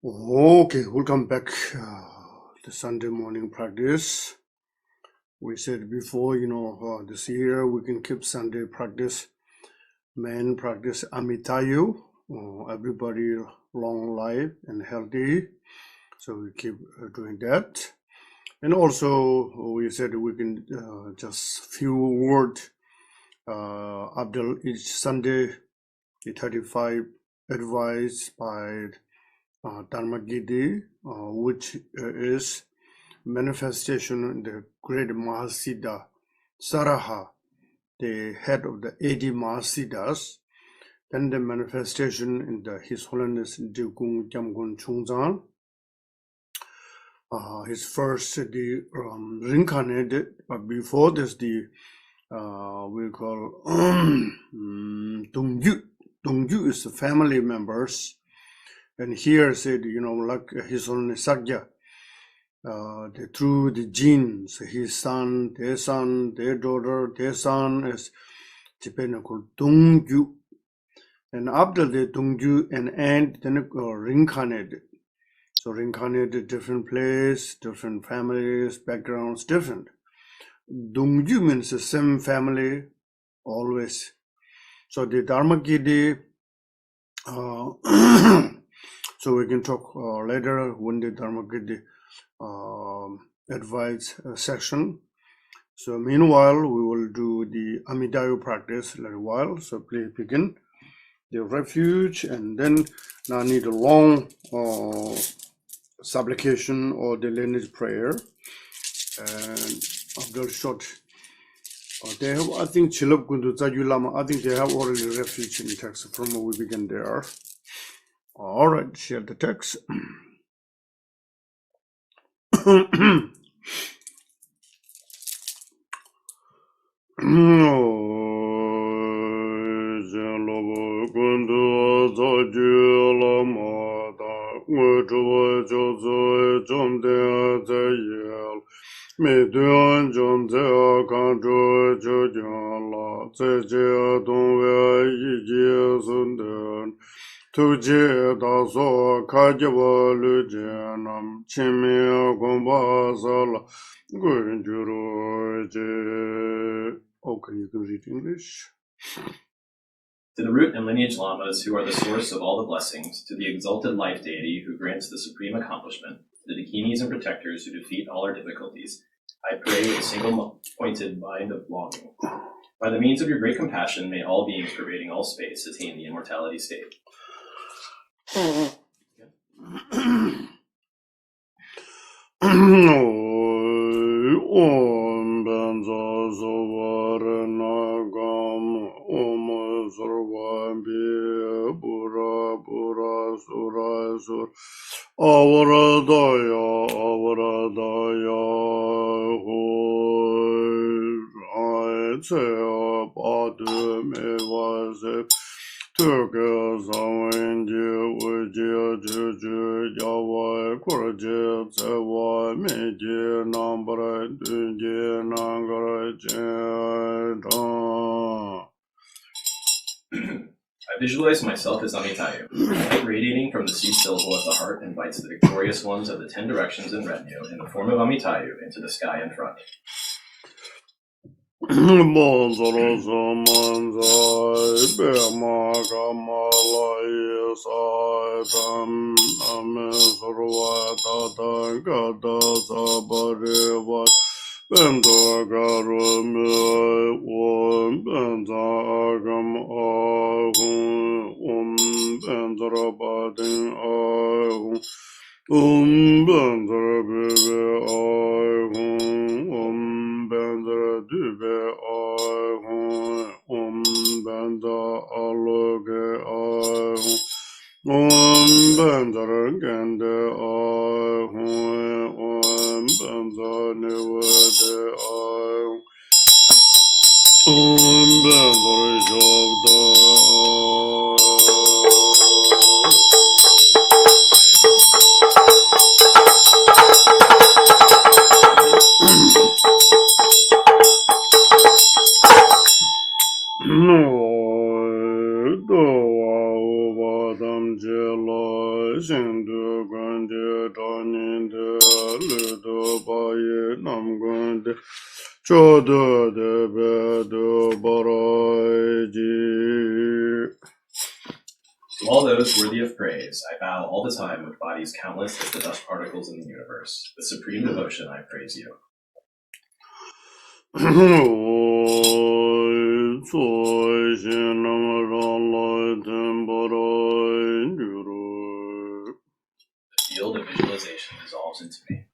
Okay, welcome back to Sunday morning practice. We said before, this year we can keep Sunday practice, main practice Amitayus, everybody long life and healthy. So we keep doing that. And also we said we can just few words after each Sunday, the 35 advice by Dharmakirti, which is manifestation in the great Mahasiddha Saraha, the head of the 80 Mahasiddhas, then the manifestation in His Holiness Dikung Dharmakirti, his first reincarnated, but before this we call Dongyu. Dongyu is the family members. And here said, like His Holiness Sakya, through the genes, his son, their daughter, their son is Tibetan called Dongyu. And after the Dongyu and then reincarnated. So reincarnated different place, different families, backgrounds, different. Dongyu means the same family, always. So the Dharmakirti, so we can talk later when the Dharmakirti advice section. So meanwhile, we will do the Amitayus practice a little while. So please begin the refuge, and then now need a long supplication or the lineage prayer. And after short, they have, I think, Chilab Kundu Zaju Lama, I think they have already refuge in the text from where we begin there. All right, share the text. Tuje daso kajawa lujenam chime gomba sala gunjuro je. Okay, you can read English. To the root and lineage lamas who are the source of all the blessings, to the exalted life deity who grants the supreme accomplishment, to the dakinis and protectors who defeat all our difficulties, I pray with a single-pointed mind of longing. By the means of your great compassion, may all beings pervading all space attain the immortality state. I visualize myself as Amitayus. Light radiating from the seed syllable of the heart invites the victorious ones of the 10 directions and retinue in the form of Amitayus into the sky in front. Danin de Ludo Baye Namgunde Chodo de Bedo Baraji. To all those worthy of praise, I bow all the time with bodies countless as the dust particles in the universe. With supreme devotion, I praise you. The field of visualization dissolves into me.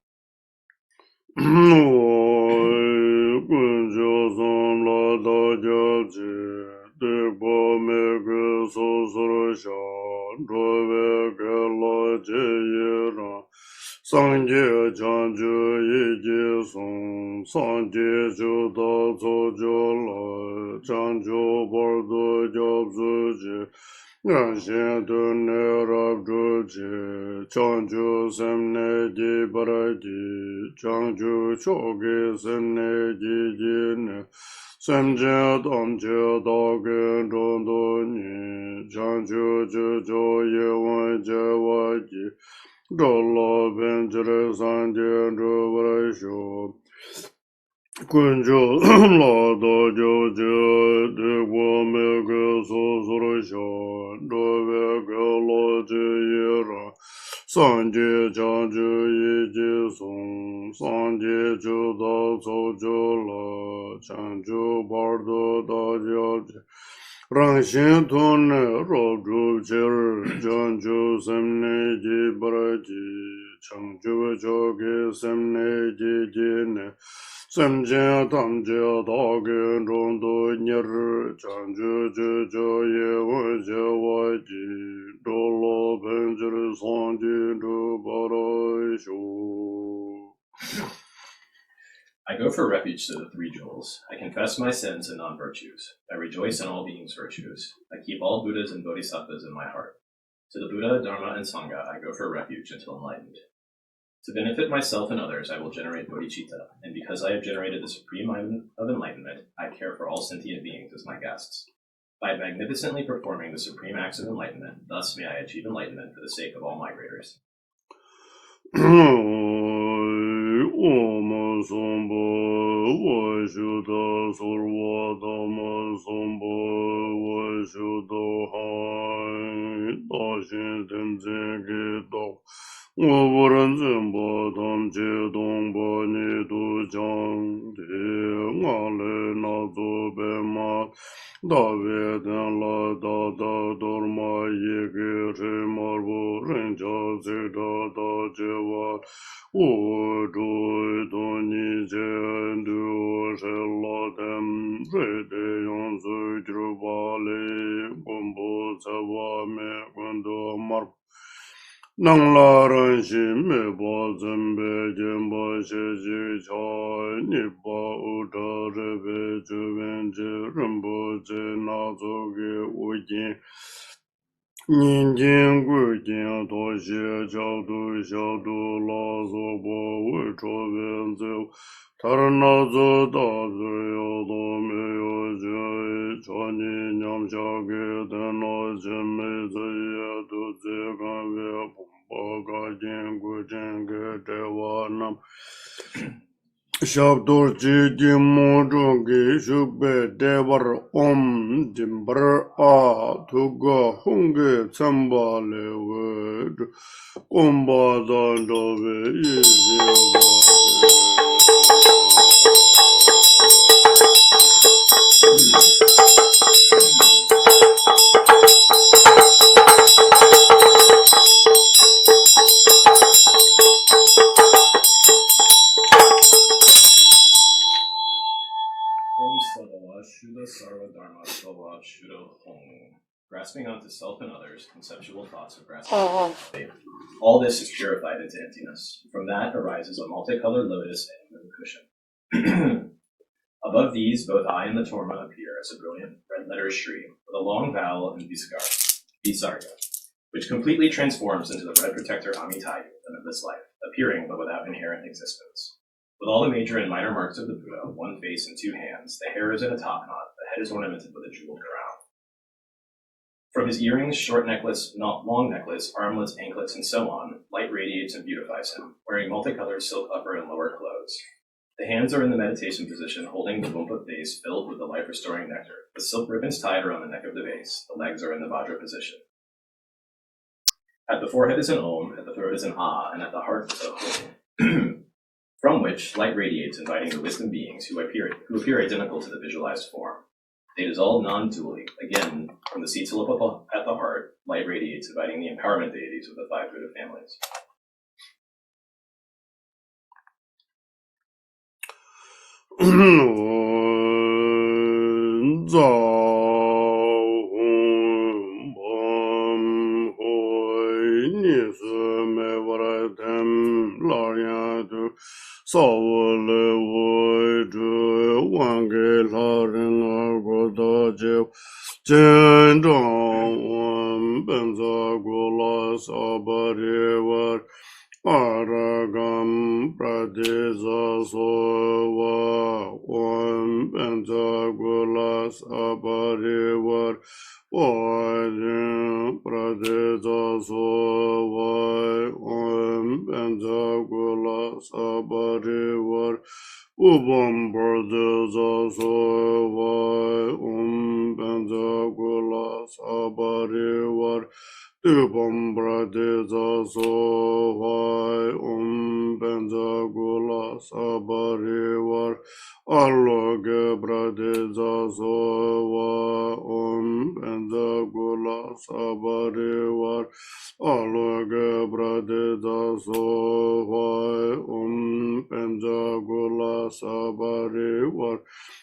Sangye Chanju Yiji Song Sangye Juda Zojo La Chanju Bardo Job Zuji Ganshin Dunne Rab Juji Chanju Semne Ji Baragi Chanju Chogi Semne Ji Jine Semje Damje Dagen Jondo Ni Chanju Jujo Yewan Jewaji Dolo Benjere Sanje Druvarasho Kunjo Lado Jojo Degwa Mega Sosurasho Dovega Loji Yera Sanje Chanju Yiji Song Sanje Juda Sojola Chanju Bardo Dajaji Rangshin Tone Robu Jer Janju Semne Ji Baraji Changju Jogi Semne Ji Jine Semje Tamje Dage Rondo Nyer Chanju Jujo Ye Waji Dolo Benjir Sanji Du Baraisho. I go for refuge to the three jewels. I confess my sins and non-virtues. I rejoice in all beings' virtues. I keep all Buddhas and Bodhisattvas in my heart. To the Buddha, Dharma, and Sangha, I go for refuge until enlightened. To benefit myself and others, I will generate bodhicitta, and because I have generated the supreme mind of enlightenment, I care for all sentient beings as my guests. By magnificently performing the supreme acts of enlightenment, thus may I achieve enlightenment for the sake of all migrators. Om Sombo Vashuddha Sarva Dhamma Sombo Vashuddha Hai Dashin Tenzin Gita Waran Zimba Tam Che Dongpa Ni Tu Chang Te Ngale Nazo Bema Dave Den La Da Da Dorma Yeke Re Marbo Renja Zeta Da Jewa O Do Doni Jen Du Shella Dem Re De Yon Su Drubale Gombo Sawa Me Gundo Mar Nang la ran shi me ba zembe jemba she ji cha ni ba u ta re be ju wen ji ren je na zo ge u jin nin jin gu jin to xie jiao du xiao du la zo bo wu chuo wen zi tar na zo da zi yo do me yo ji cha ni nyam xia ge den na jin me zi ye du zi gan we Boga Jingu Jingu Dewa Nam Shabdur Ji Dimu Jungi Shubhe Devar Om Jimbar A Tuga Hungi Tsamba Lewe Kumba Dandove Grasping onto self and others, conceptual thoughts of grasping. All this is purified into emptiness. From that arises a multicolored lotus and moon cushion. Above these, both I and the Torma appear as a brilliant red letter stream with a long vowel and visarga, which completely transforms into the red protector Amitayus of this life, appearing but without inherent existence. With all the major and minor marks of the Buddha, one face and two hands, the hair is in a top knot, the head is ornamented with a jeweled crown. From his earrings, short necklace, long necklace, armlets, anklets, and so on, light radiates irradiates and beautifies him, wearing multicolored silk upper and lower clothes. The hands are in the meditation position, holding the Lumpa vase filled with the life-restoring nectar. The silk ribbons tied around the neck of the vase. The legs are in the Vajra position. At the forehead is an Om, at the throat is an Ah, and at the heart is a Hum, from which light radiates, inviting the wisdom beings who appear identical to the visualized form. They dissolve non-dually. Again, from the Sitsalapa at the heart, light radiates, inviting the empowerment deities of the five Buddha families. Aragam Pradesa Sova Om Pentagulas Abarivar Om Pradesa Sova Om Pentagulas Abarivar Ubam Pradesa Sova Om Pentagulas Abarivar Tibam Pradesa Sova Om Pentagulas Abarivar Aloge Pradesa Sova Om Pentagulas Abarivar Aloge Pradesa Sova Om Pentagulas Abarivar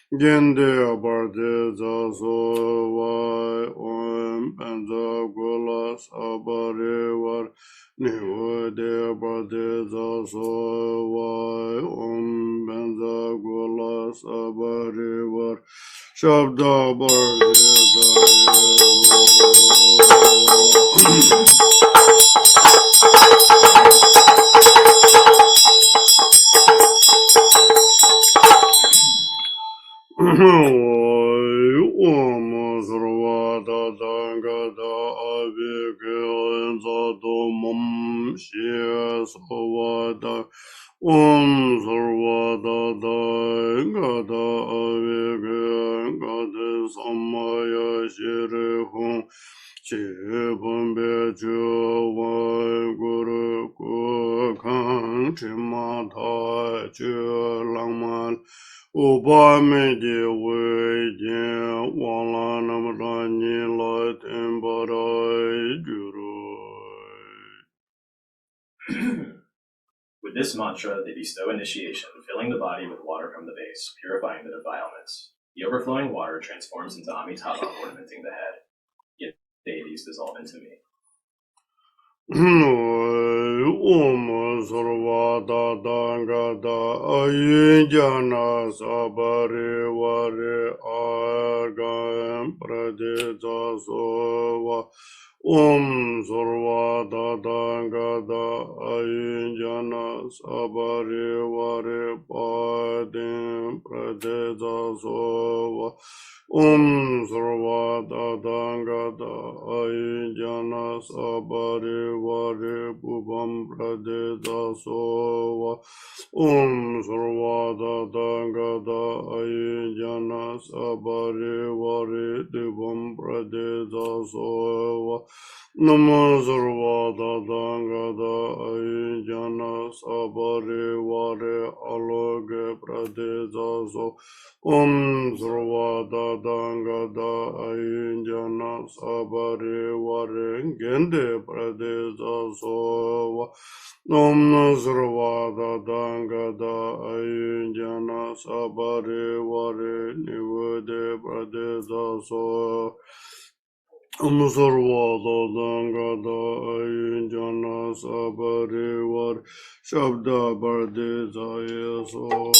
Gende Pradesa Sova Om Pentagulas Abarivar Nivode Pradesa Sova Om Pentagulas Abarivar Shabda Pradesa Om Sarvada Dangada Avikil Zadomam Shia Savada Om Sarvada Dangada Avikil Gada Samaya Shirihum Chipambe Chuva Guru Kukang Chimata Chulangmal Upamedi Wejin Wala Namadani Latin Barai Guru. With this mantra, they bestow initiation, filling the body with water from the base, purifying the defilements. The overflowing water transforms into Amitabha, ornamenting the head. Yet deities dissolve into me. Om Sarvada Dangada Ayinjana Sabari Vari Argam Pradita Sova Om Sarvada Dangada Ayinjana Sabari Vari Padim Pradita Sova Om Sarvada Dangada Ayinjana Sabari Vari Bubam Pradita Sova Om Sarvada Dangada Ayinjana Sabari Vari Dibam Pradita Sova Namo Sarvada Dangada Ayinjana Sabari Vari Aloge Pradita Sova Om Sarvada Dangada Ayinjana Sabari Vari Gende Pradesa Sova Om Sarvada Dangada Ayinjana Sabari Vari Nivode Pradesa Sova Om Sarvada Dangada Ayinjana Sabari Vari Shabda Pradesa Yeso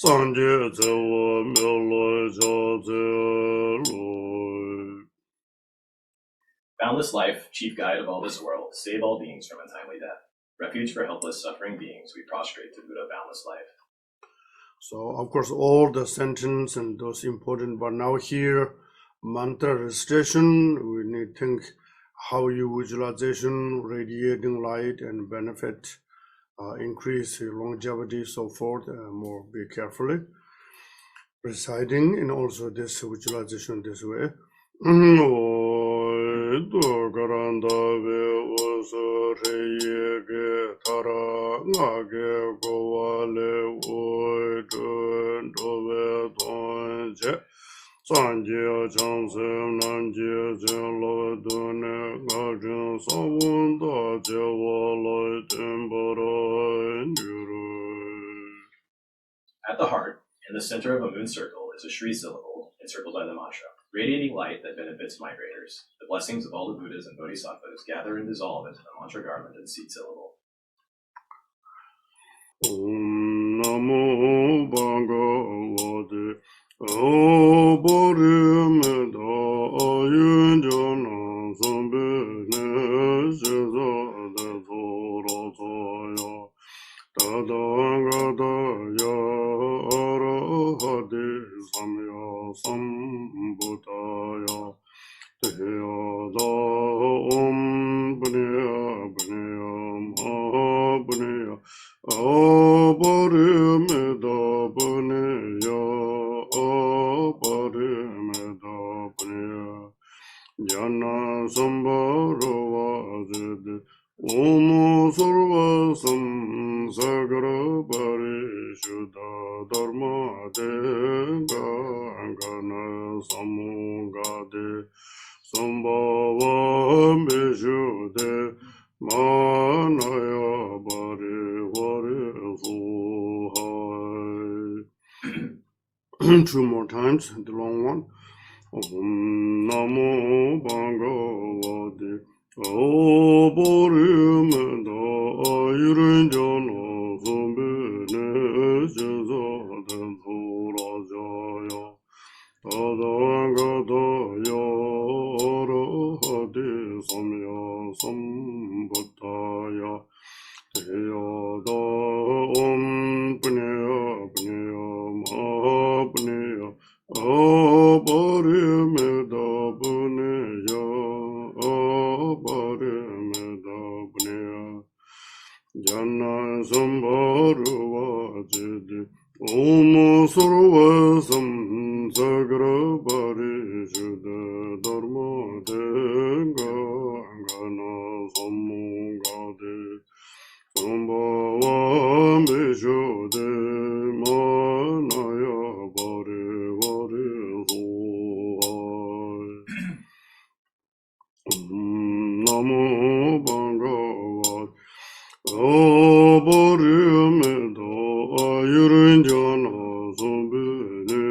Boundless life, chief guide of all this world, save all beings from untimely death. Refuge for helpless, suffering beings, we prostrate to Buddha boundless life. So, of course, all the sentence and those important, but now here, mantra recitation, we need to think how you visualization, radiating light and benefit, increase longevity, so forth, more be carefully. Reciting and also this visualization this way. At the heart, in the center of a moon circle, is a Shri syllable encircled by the mantra, radiating light that benefits migrators. The blessings of all the Buddhas and Bodhisattvas gather and dissolve into the mantra garland and seed syllable. Om Namo Bhagavate Abharimeda Ayunjana Sambhine Shizade Surataya Tadangada Arahati Samya Sambhutaya Teyada Om Bhniya Bhniya Mahabhniya Abharimeda Bhniya Abharimeda Bhniya Jana Sambharavajade Om Sarva Samsagara Parishuddha Dharma Gana Samugade Sambhava Vishuddhe Manaya Bari Vari Suhai. Two more times, the long one. Om Namo Bhagavate Abharimeda Ayurindjana Sambhine Shizade Surajaya Tadangada Arahati Samya Sambhutaya Teyada Om Pniya Pniya Mahabhniya Abharimeda Bhniya Abharimeda Bhniya Jana Sambharavajade Om Sarva Samsagara Parishuddha Dharma Gana Samugade Sambhava Vishuddhe Manaya Bari Vari Suhai. Namo Bhagavate Abharimeda Ayurindjana Sambhine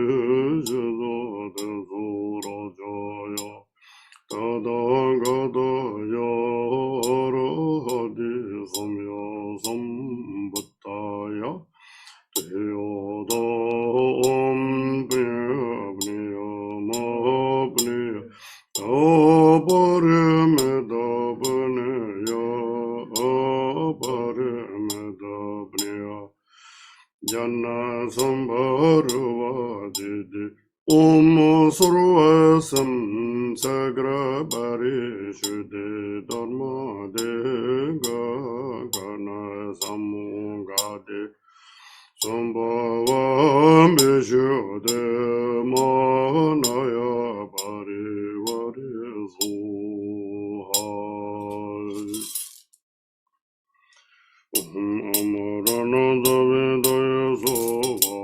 Shizade Surajaya Tadangada Arahati Samya Sambhutaya Teyada Om Pniya Pniya Mahabhniya Abharimeda Bhniya Abharimeda Bhniya Jana Sambharavajade Om Sarva Samsagara Parishuddhe Dharma Gana Samugade Sambhava Vishuddhe Manaya Bari Vari Suhai. Amarana Davidaya Sova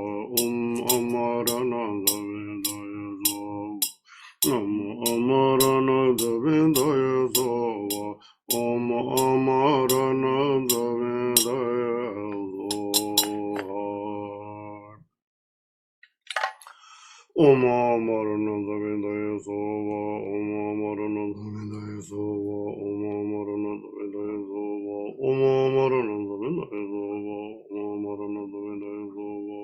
Amarana Davidaya Sova Amarana Davidaya Sova Amarana Davidaya Sova Amarana Davidaya Sova Amarana Davidaya Sova Amarana Davidaya Sova Amarana Davidaya Sova Amarana Davidaya Sova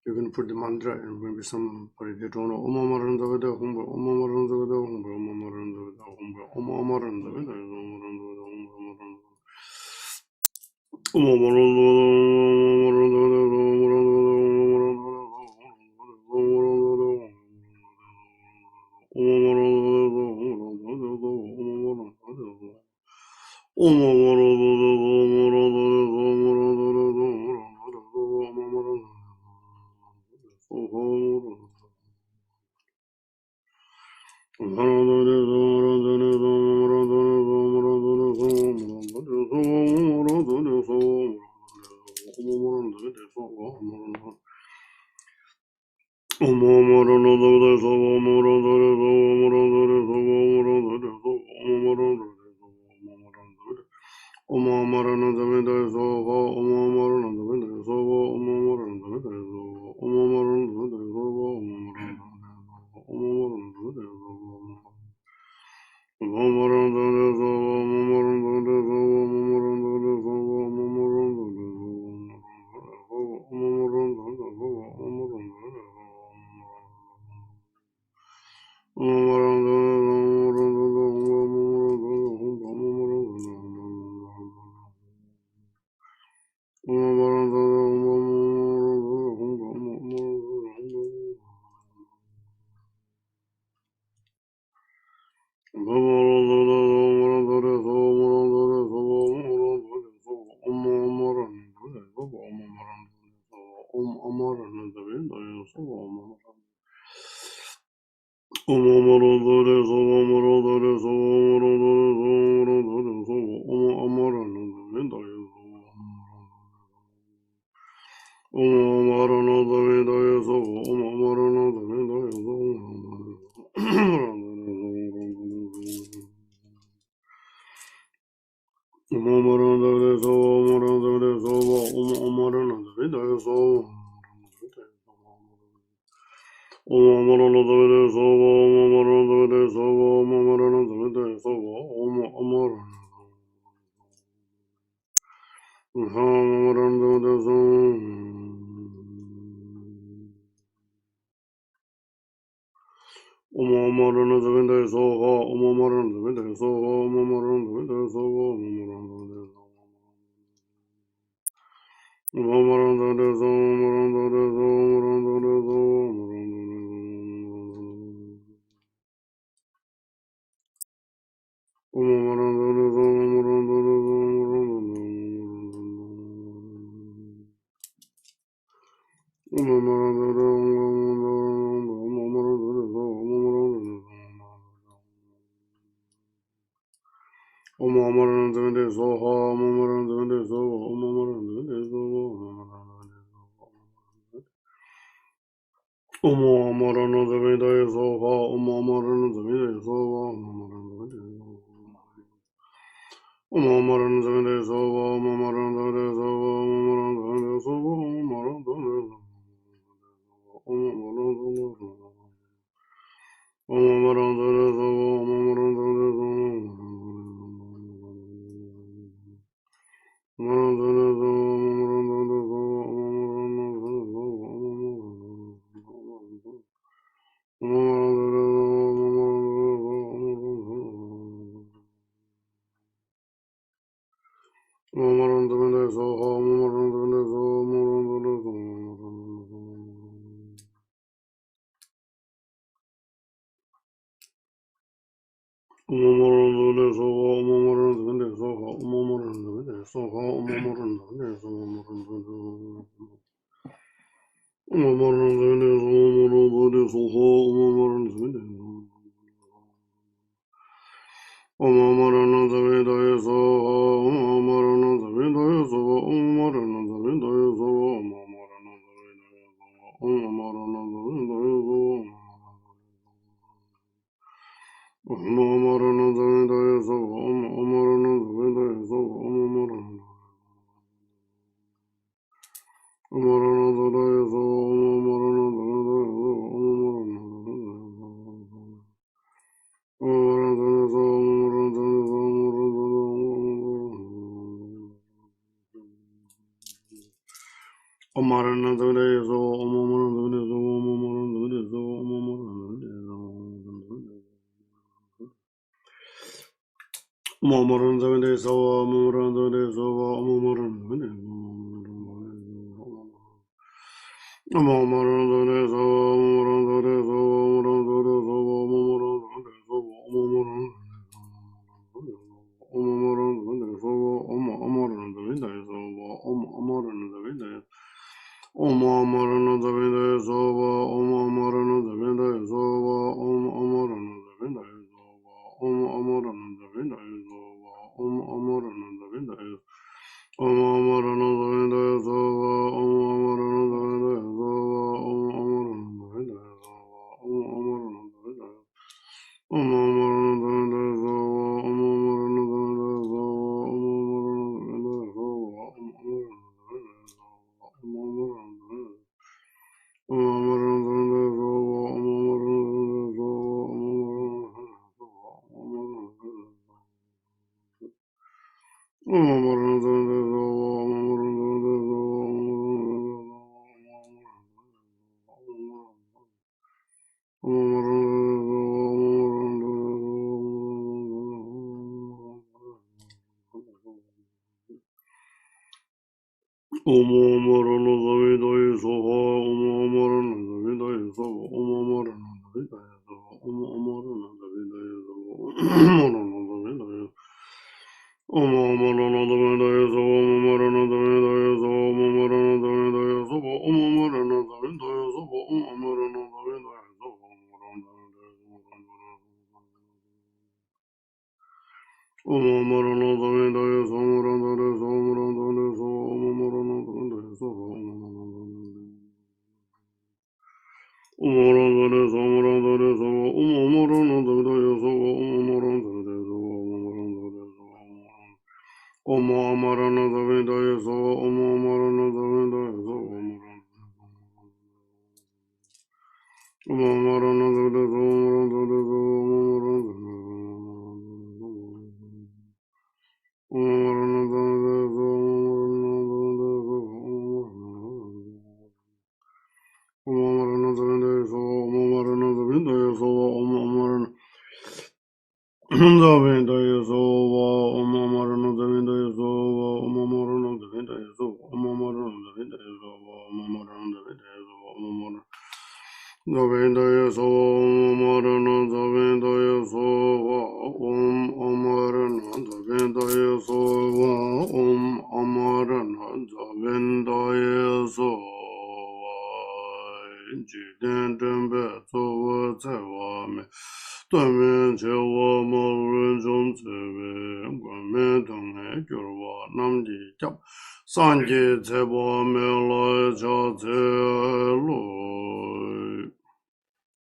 You can put the mantra and maybe somebody they don't know.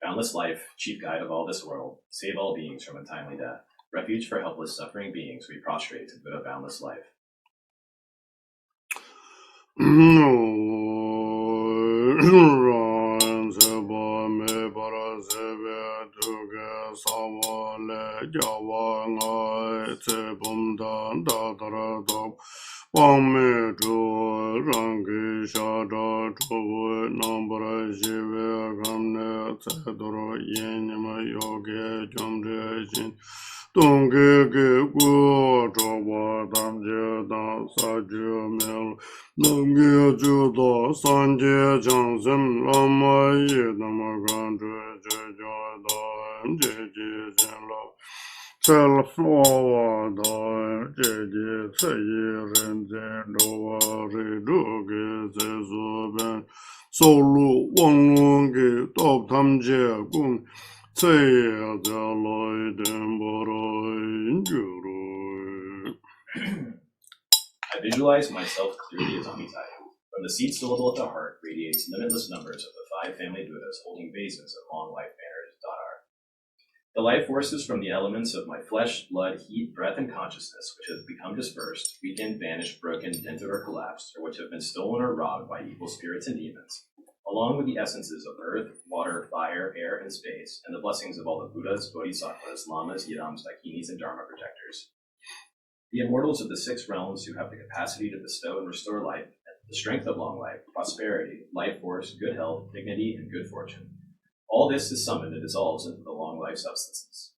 Boundless life, chief guide of all this world, save all beings from untimely death. Refuge for helpless suffering beings, we prostrate to Buddha boundless life. I visualize myself clearly as Amitayus. From the seed syllable at the heart radiates limitless numbers of the 5 family Buddhas holding vases of long life banners, Dadar. The life forces from the elements of my flesh, blood, heat, breath, and consciousness, which have become dispersed, weakened, vanished, broken, dented, or collapsed, or which have been stolen or robbed by evil spirits and demons, along with the essences of earth, water, fire, air, and space, and the blessings of all the Buddhas, Bodhisattvas, Lamas, Yidams, Dakinis, and Dharma protectors. The immortals of the 6 realms who have the capacity to bestow and restore life, the strength of long life, prosperity, life force, good health, dignity, and good fortune. All this is summoned and dissolves into the long life substances.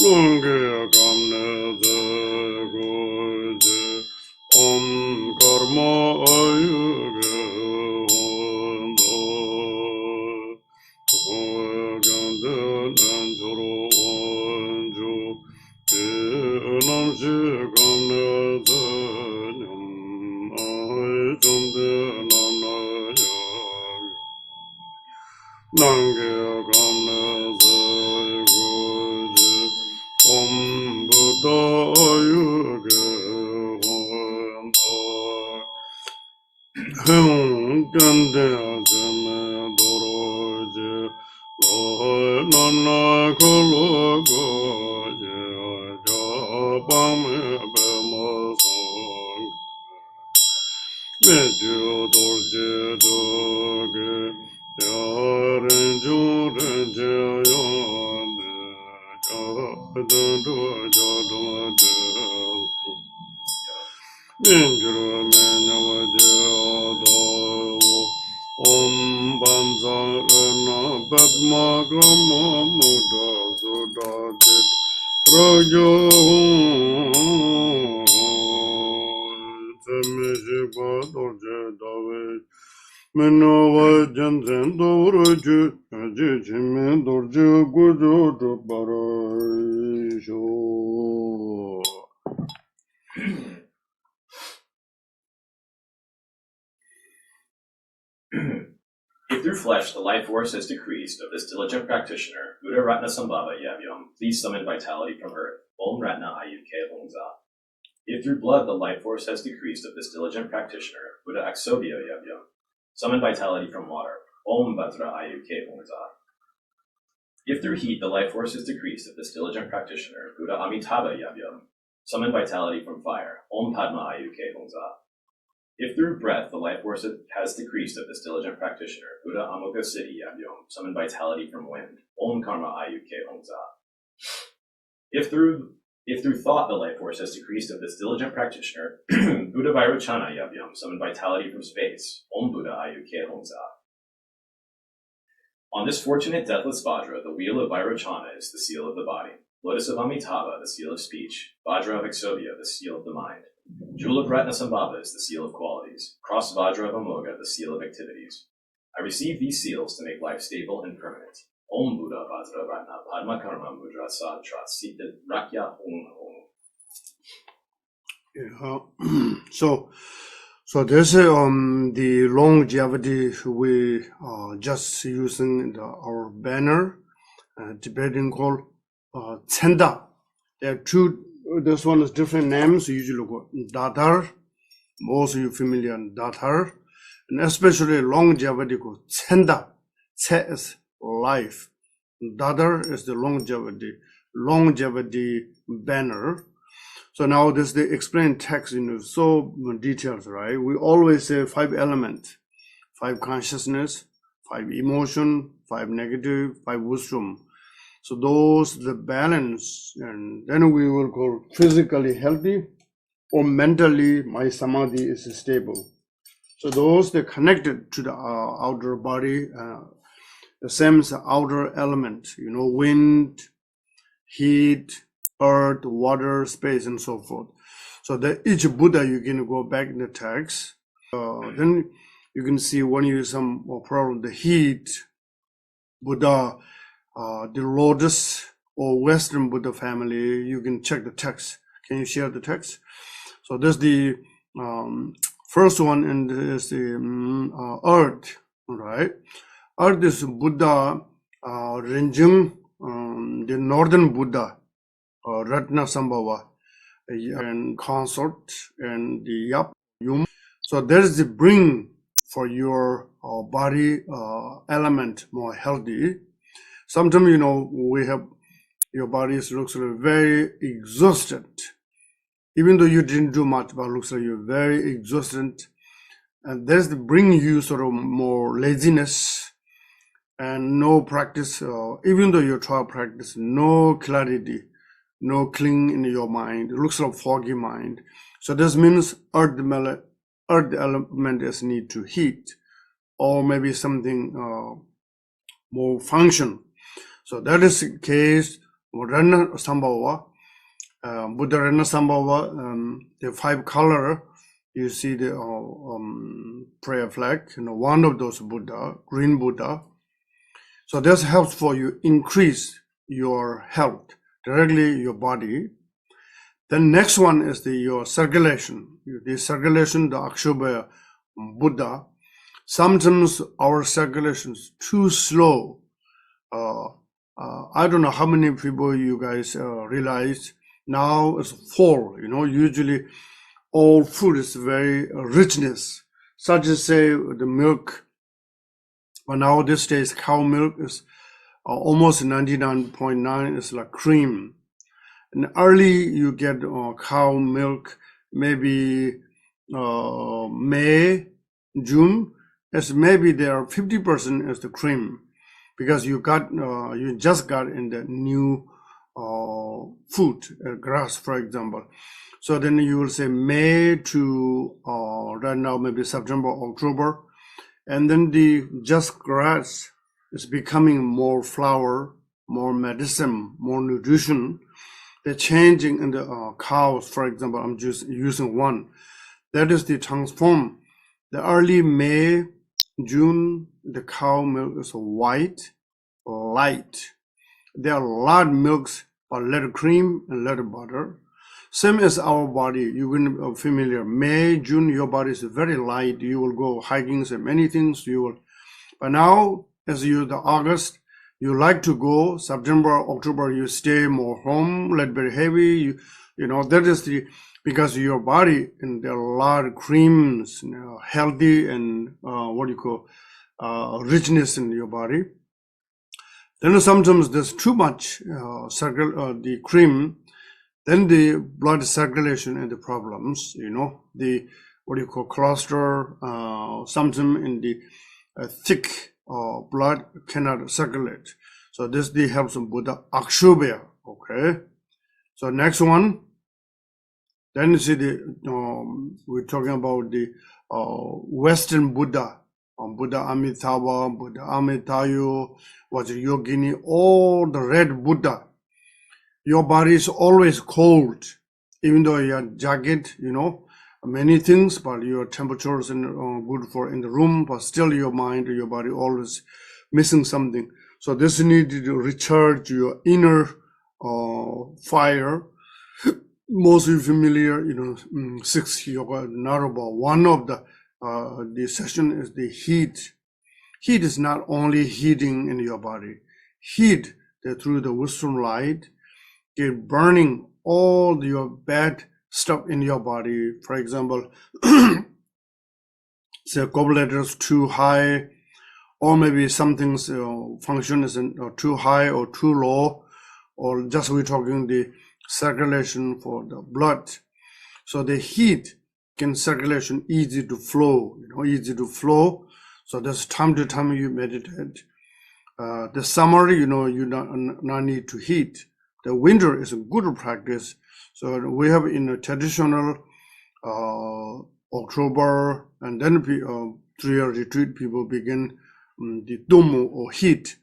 Lunge kamne ze goje om karma ayuge hondo gande nanjoro onju namje kamne ze nyam ay jombe nanaya nange kamne ze goje om buddha ayuge hondo hung gande ajame doroje lo nana kolo goje ajabame bema song medyo dorje doge yaren jurenje yonde jadendo jadode Mindra menavade adavu om banza rana padma grama muda sudadit rajo semeshipa dorje dave menava jansen dorje ajijime dorje gujo parayisho. If through flesh the life force has decreased of this diligent practitioner, Buddha Ratnasambhava Yavyam, please summon vitality from earth. Om Ratna Ayuke Hongza. If through blood the life force has decreased of this diligent practitioner, Buddha Aksobhya Yavyam, summon vitality from water. Om Bhadra Ayuke Hongza. If through heat the life force has decreased of this diligent practitioner, Buddha Amitabha Yavyam, summon vitality from fire. Om Padma Ayuke Hongza. If through breath the life force has decreased of this diligent practitioner, Buddha Amukha Siddhi Yavyam, summon vitality from wind. Om Karma Ayuke Hongza. If through thought the life force has decreased of this diligent practitioner, Buddha Vairochana Yavyam, summon vitality from space. Om Buddha Ayuke Hongza. On this fortunate deathless Vajra, the wheel of Vairochana is the seal of the body. Lotus of Amitabha, the seal of speech. Vajra of Aksobhya, the seal of the mind. Jewel of Ratnasambhava is the seal of qualities. Cross Vajra of Amoga, the seal of activities. I receive these seals to make life stable and permanent. Om Buddha Vajra Ratna Padma Karma Mudra Sadra Sita Rakya Om. Yeah. So this the longevity we just using our banner, Tibetan called Tsenda. There are two. This one is different names. Usually Datar, most of you familiar with Datar, and especially longevity called Tsenda. Tse is life. Datar is the longevity banner. So now this the explained text in so details, right? We always say 5 elements, 5 consciousness, 5 emotion, 5 negative, 5 wisdom. So those the balance, and then we will call physically healthy or mentally my samadhi is stable. So those they're connected to the outer body, the same as the outer element, wind, heat, earth, water, space, and so forth. So that each Buddha, you can go back in the text. Then you can see when you some problem, the heat, Buddha, the Lotus or Western Buddha family, you can check the text. Can you share the text? So there's the first one, and is the earth, right? Earth is Buddha, Rinjung, the Northern Buddha, Ratnasambhava, and consort, and the Yap Yum. So there's the bring for your body element more healthy. Sometimes, we have your body looks like very exhausted. Even though you didn't do much, but looks like you're very exhausted. And there's the bring you sort of more laziness and no practice. Even though you try practice, no clarity, no cling in your mind. It looks like foggy mind. So this means earth element is need to heat, or maybe something more function. So that is the case Rana Sambhava, Buddha Rana Sambhava, the 5 color, you see the prayer flag, one of those Buddha, green Buddha. So this helps for you increase your health, directly your body. Then next one is your circulation. The circulation, the Akshobhya Buddha. Sometimes our circulation is too slow. I don't know how many people you guys realize now it's fall. Usually all food is very richness, such as say the milk. But now these days cow milk is almost 99.9 is like cream. And early you get cow milk, maybe May, June, as maybe there are 50% is the cream, because you just got in the new food, grass, for example. So then you will say May to right now maybe September, October, and then the just grass is becoming more flour, more medicine, more nutrition. They're changing in the cows, for example. I'm just using one. That is the transform. The early May, June, the cow milk is white, light. There are a lot of milks, but little cream and little butter. Same as our body. You will be familiar. May, June, your body is very light. You will go hiking and many things. But now, as you the August, you like to go. September, October, you stay more home, a little bit heavy. That is because your body, and there are a lot of creams, healthy and richness in your body. Then sometimes there's too much the cream, then the blood circulation and the problems, the cholesterol, sometimes in the thick blood cannot circulate. So this helps Buddha Akshobhya. Okay. So next one. Then you see we're talking about the Western Buddha, Buddha Amitabha, Buddha Amitayus, Vajrayogini, all the red Buddha. Your body is always cold, even though you have jacket, many things, but your temperature is good for in the room, but still your mind, your body always missing something. So this needs to recharge your inner fire. Mostly familiar, 6 yoga Naraba. One of the session is the heat. Heat is not only heating in your body. Heat through the wisdom light, get burning all your bad stuff in your body. For example, say gallbladder too high, or maybe something's function is too high or too low, or just we're talking the circulation for the blood. So the heat can circulation easy to flow, So there's time to time you meditate. The summer, you not need to heat. The winter is a good practice. So we have in a traditional October, and then 3-year retreat, people begin the Dumu or heat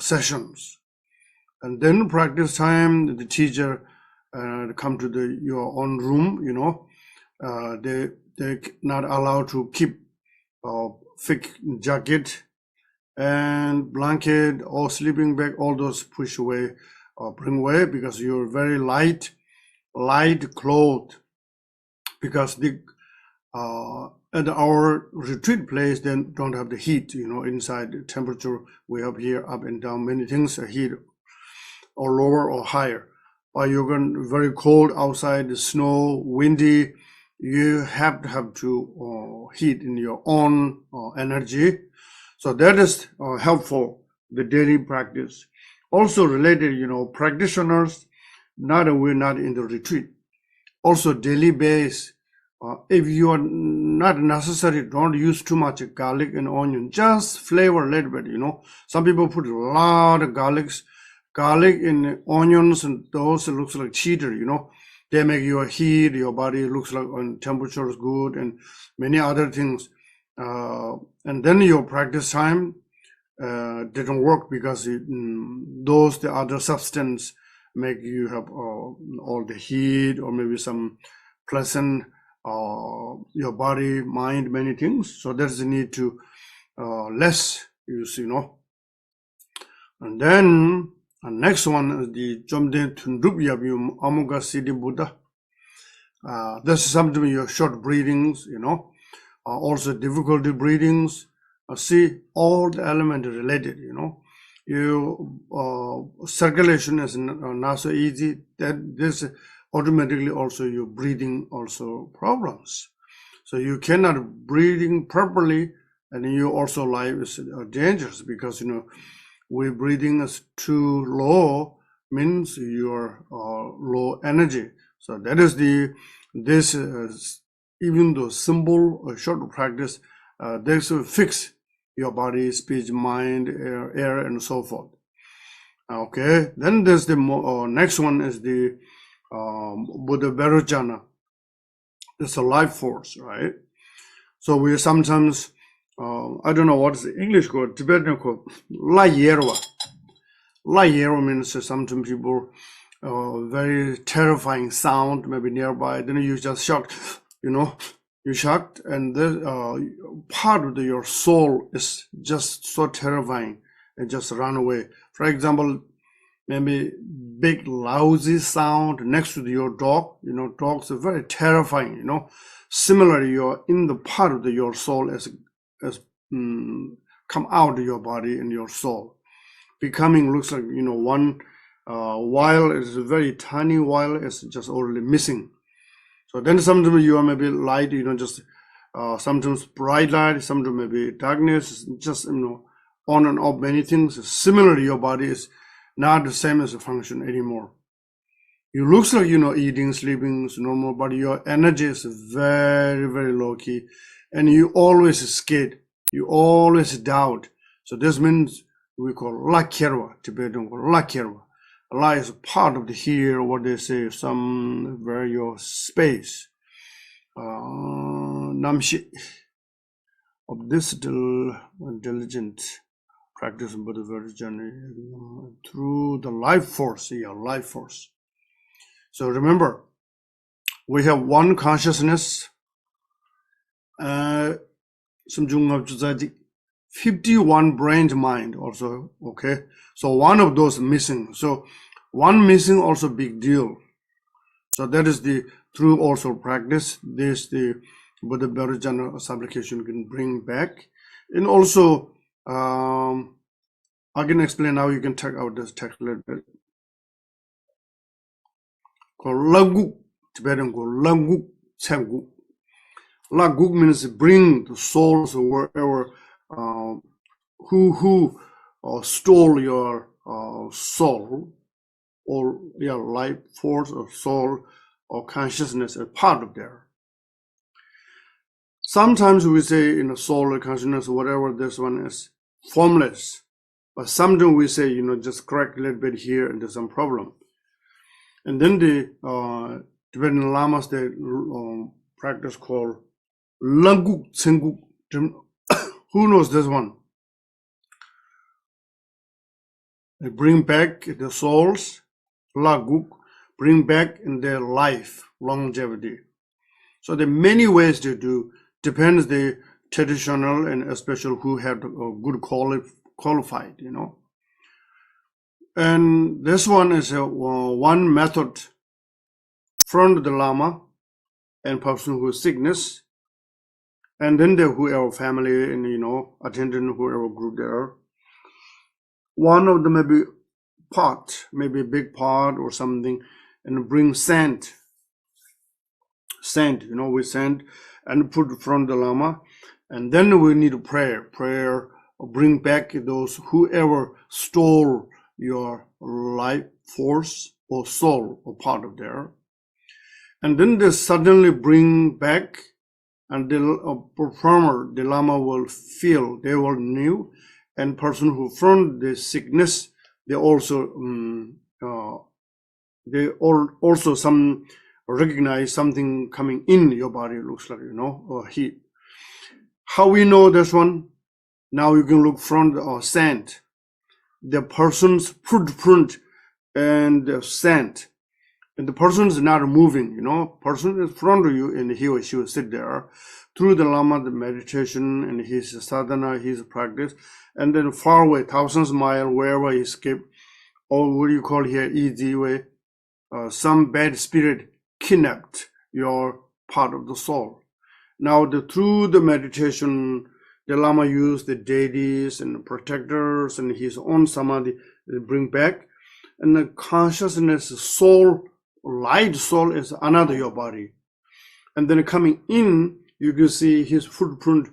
sessions. And then practice time, the teacher come to your own room, they're not allowed to keep thick jacket and blanket or sleeping bag, all those push away or bring away, because you're very light clothed. Because at our retreat place, then don't have the heat, inside the temperature we have here, up and down, many things, heat or lower or higher. But you're going very cold outside, the snow, windy, you have to heat in your own energy. So that is helpful, the daily practice. Also related, practitioners, we're not in the retreat. Also daily base, if you are not necessary, don't use too much garlic and onion, just flavor a little bit, Some people put a lot of garlic and onions, and those looks like cheater, They make your heat, your body looks like temperature is good, and many other things. And then your practice time, didn't work because the other substance make you have all the heat or maybe some pleasant your body, mind, many things. So there's a need to less use, And then the next one is the Jomden Tundup Yabium Amuga Siddhi Buddha. This is something your short breathings, also difficulty breathings. See all the elements related, circulation is not so easy. That this automatically also your breathing also problems. So you cannot breathing properly, and you also life is dangerous because we breathing is too low means you're low energy. So that is this is even though simple short practice, this will fix your body, speech, mind, air, and so forth. Okay, then there's the next one is the Buddha Vajrayana. It's a life force, right? So we sometimes, I don't know what is the English word, Tibetan word, La Yerwa. La Yerwa means sometimes people, very terrifying sound, maybe nearby, then you just shocked, you shocked, and this part of your soul is just so terrifying and just run away. For example, maybe big lousy sound next to your dog. Dogs are very terrifying. Similarly, you're in the part of your soul as come out of your body and your soul, becoming looks like one while is a very tiny while is just already missing. So then sometimes you are maybe light, just sometimes bright light, sometimes maybe darkness, just on and off many things. Similarly, your body is not the same as a function anymore. You looks like eating, sleeping is normal, but your energy is very, very low key, and you always scared, you always doubt. So this means we call lakirwa, Tibetan call lakirwa. La is part of the here, what they say, some very your space. Namshi of this diligent practice of Buddha Vajrayana through the life force, life force. So remember, we have one consciousness, 51 brain mind also, okay? So one of those missing. So one missing also big deal. So that is through also practice, this the Buddha Vajrayana supplication can bring back. And also, I can explain how you can check out this text a little bit. Called Laguk, Tibetan called Laguk Tsengu. Laguk means bring the souls wherever who stole your soul or your life force or soul or consciousness as part of there. Sometimes we say soul or consciousness, whatever this one is, formless. But sometimes we say, just correct a little bit here and there's some problem. And then the Tibetan Lamas, they practice called Languk Tsenguk. Who knows this one? They bring back the souls, Laguk, bring back in their life, longevity. So there are many ways to do, depends the traditional and especially who have good qualified, And this one is one method from the Lama and person who is sickness, and then whoever family and attendant, whoever group there. One of them maybe pot, maybe a big pot or something, and bring sand, we sand and put from the Lama, and then we need a prayer, bring back those whoever stole your life force or soul or part of there. And then they suddenly bring back, and the performer, the Lama will feel, they will know, and person who from the sickness, they also some recognize something coming in your body, looks like, or heat. How we know this one? Now you can look from the sand, the person's footprint and the sand. And the person is not moving, person is in front of you and he or she will sit there through the Lama, the meditation and his sadhana, his practice. And then far away, thousands of miles, wherever he escaped, or what you call here, easy way, some bad spirit kidnapped your part of the soul. Now, through the meditation, the Lama used the deities and the protectors and his own samadhi to bring back. And the consciousness, soul, light soul is another your body. And then coming in, you can see his footprint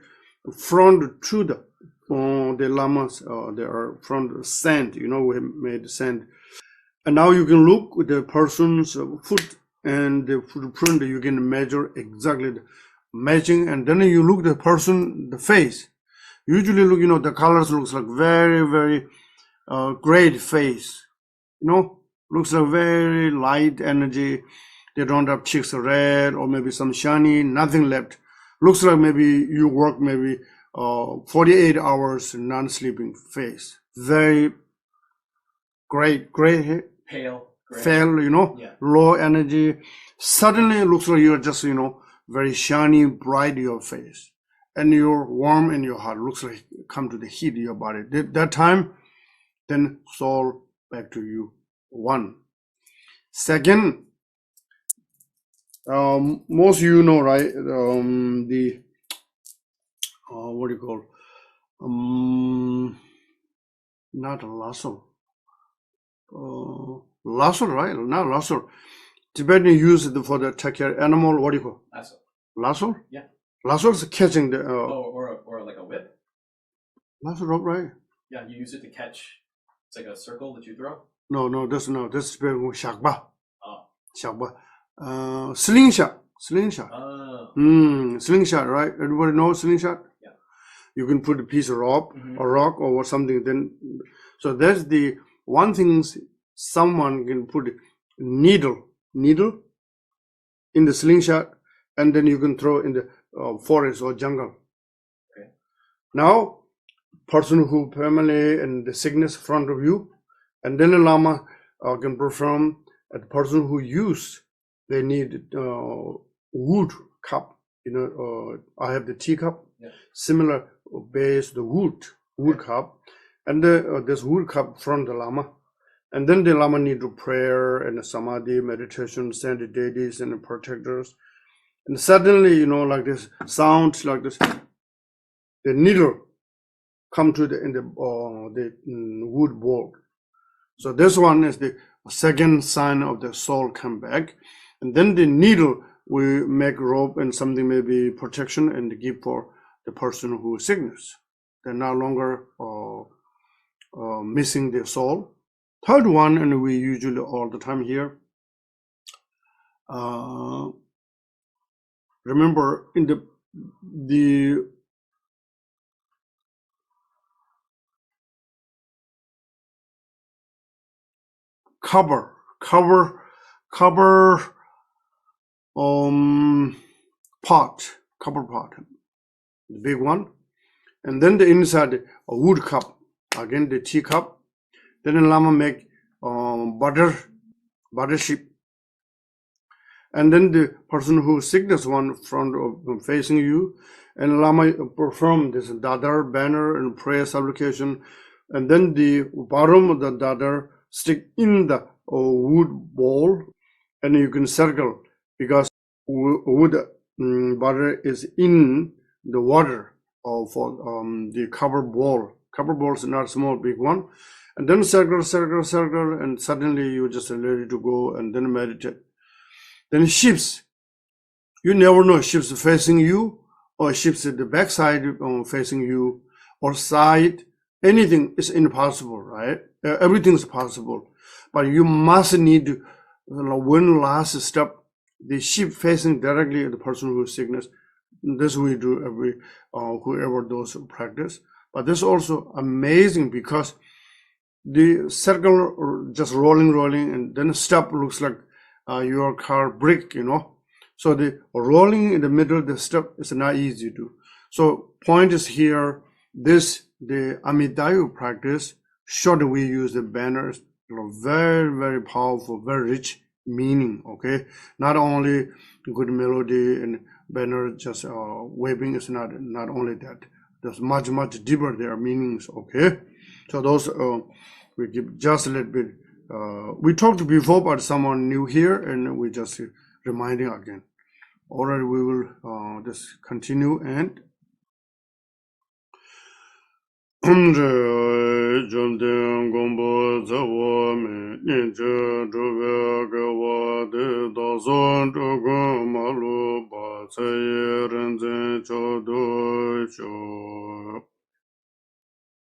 front to the Lamas, they are from the sand, we made sand. And now you can look with the person's foot and the footprint, you can measure exactly the matching, and then you look the person, the face. Usually look, the colors looks like very, very great face, looks like very light energy. They don't have cheeks red or maybe some shiny, nothing left. Looks like maybe you work maybe 48 hours non-sleeping face. Very great, gray, pale, yeah. Low energy. Suddenly it looks like you're just, very shiny, bright your face. And you're warm in your heart. Looks like come to the heat of your body. That time, then soul back to you. One. Second, most right? What do you call? Not lasso. Lasso, right? Not lasso. Tibetan use it for the take care animal. What do you call? Lasso. Lasso? Yeah. Lasso is catching the. Or like a whip. Lasso rope, right? Yeah, you use it to catch. It's like a circle that you throw. No. This shakba. Oh. Shakba. Slingshot. Oh. Slingshot, right? Everybody knows slingshot? Yeah. You can put a piece of rope or rock or something. Then, so that's the one thing. Someone can put needle in the slingshot, and then you can throw in the forest or jungle. Okay. Now, person who permanently in the sickness in front of you, and then the Lama can perform. A person who use, they need wood cup. I have the teacup, similar base, the wood cup, and this wood cup from the Lama. And then the Lama need to prayer and samadhi, meditation, send the deities and the protectors. And suddenly, like this, sounds like this, the needle come to the wood bowl. So this one is the second sign of the soul come back. And then the needle, we make rope and something maybe protection and give for the person who is sickness. They're no longer missing their soul. Third one, and we usually all the time here, remember in the cover pot, the big one, and then the inside a wood cup, again the teacup. Then the Lama make butter sheep, and then the person who sick this one front of facing you, and Lama perform this dadar banner and prayer supplication, and then the bottom of the dadar stick in the wood bowl, and you can circle because wood butter is in the water for the cover bowl. Cover bowl is not small, big one. And then circle, and suddenly you're just ready to go and then meditate. Then ships, you never know, ships facing you or ships at the backside facing you or side, anything is impossible, right? Everything is possible, but you must need one last step, the ship facing directly at the person who is sickness. This we do every, whoever does practice. But this is also amazing because the circle just rolling, and then step looks like your car brick, So the rolling in the middle, the step is not easy to. So point is here, the Amitayus practice, short we use the banners, very, very powerful, very rich meaning, okay? Not only good melody and banner just waving is not only that. There's much, much deeper their meanings, okay? So those, we give just a little bit. We talked before, but someone new here, and we just reminding again. Alright, we will just continue and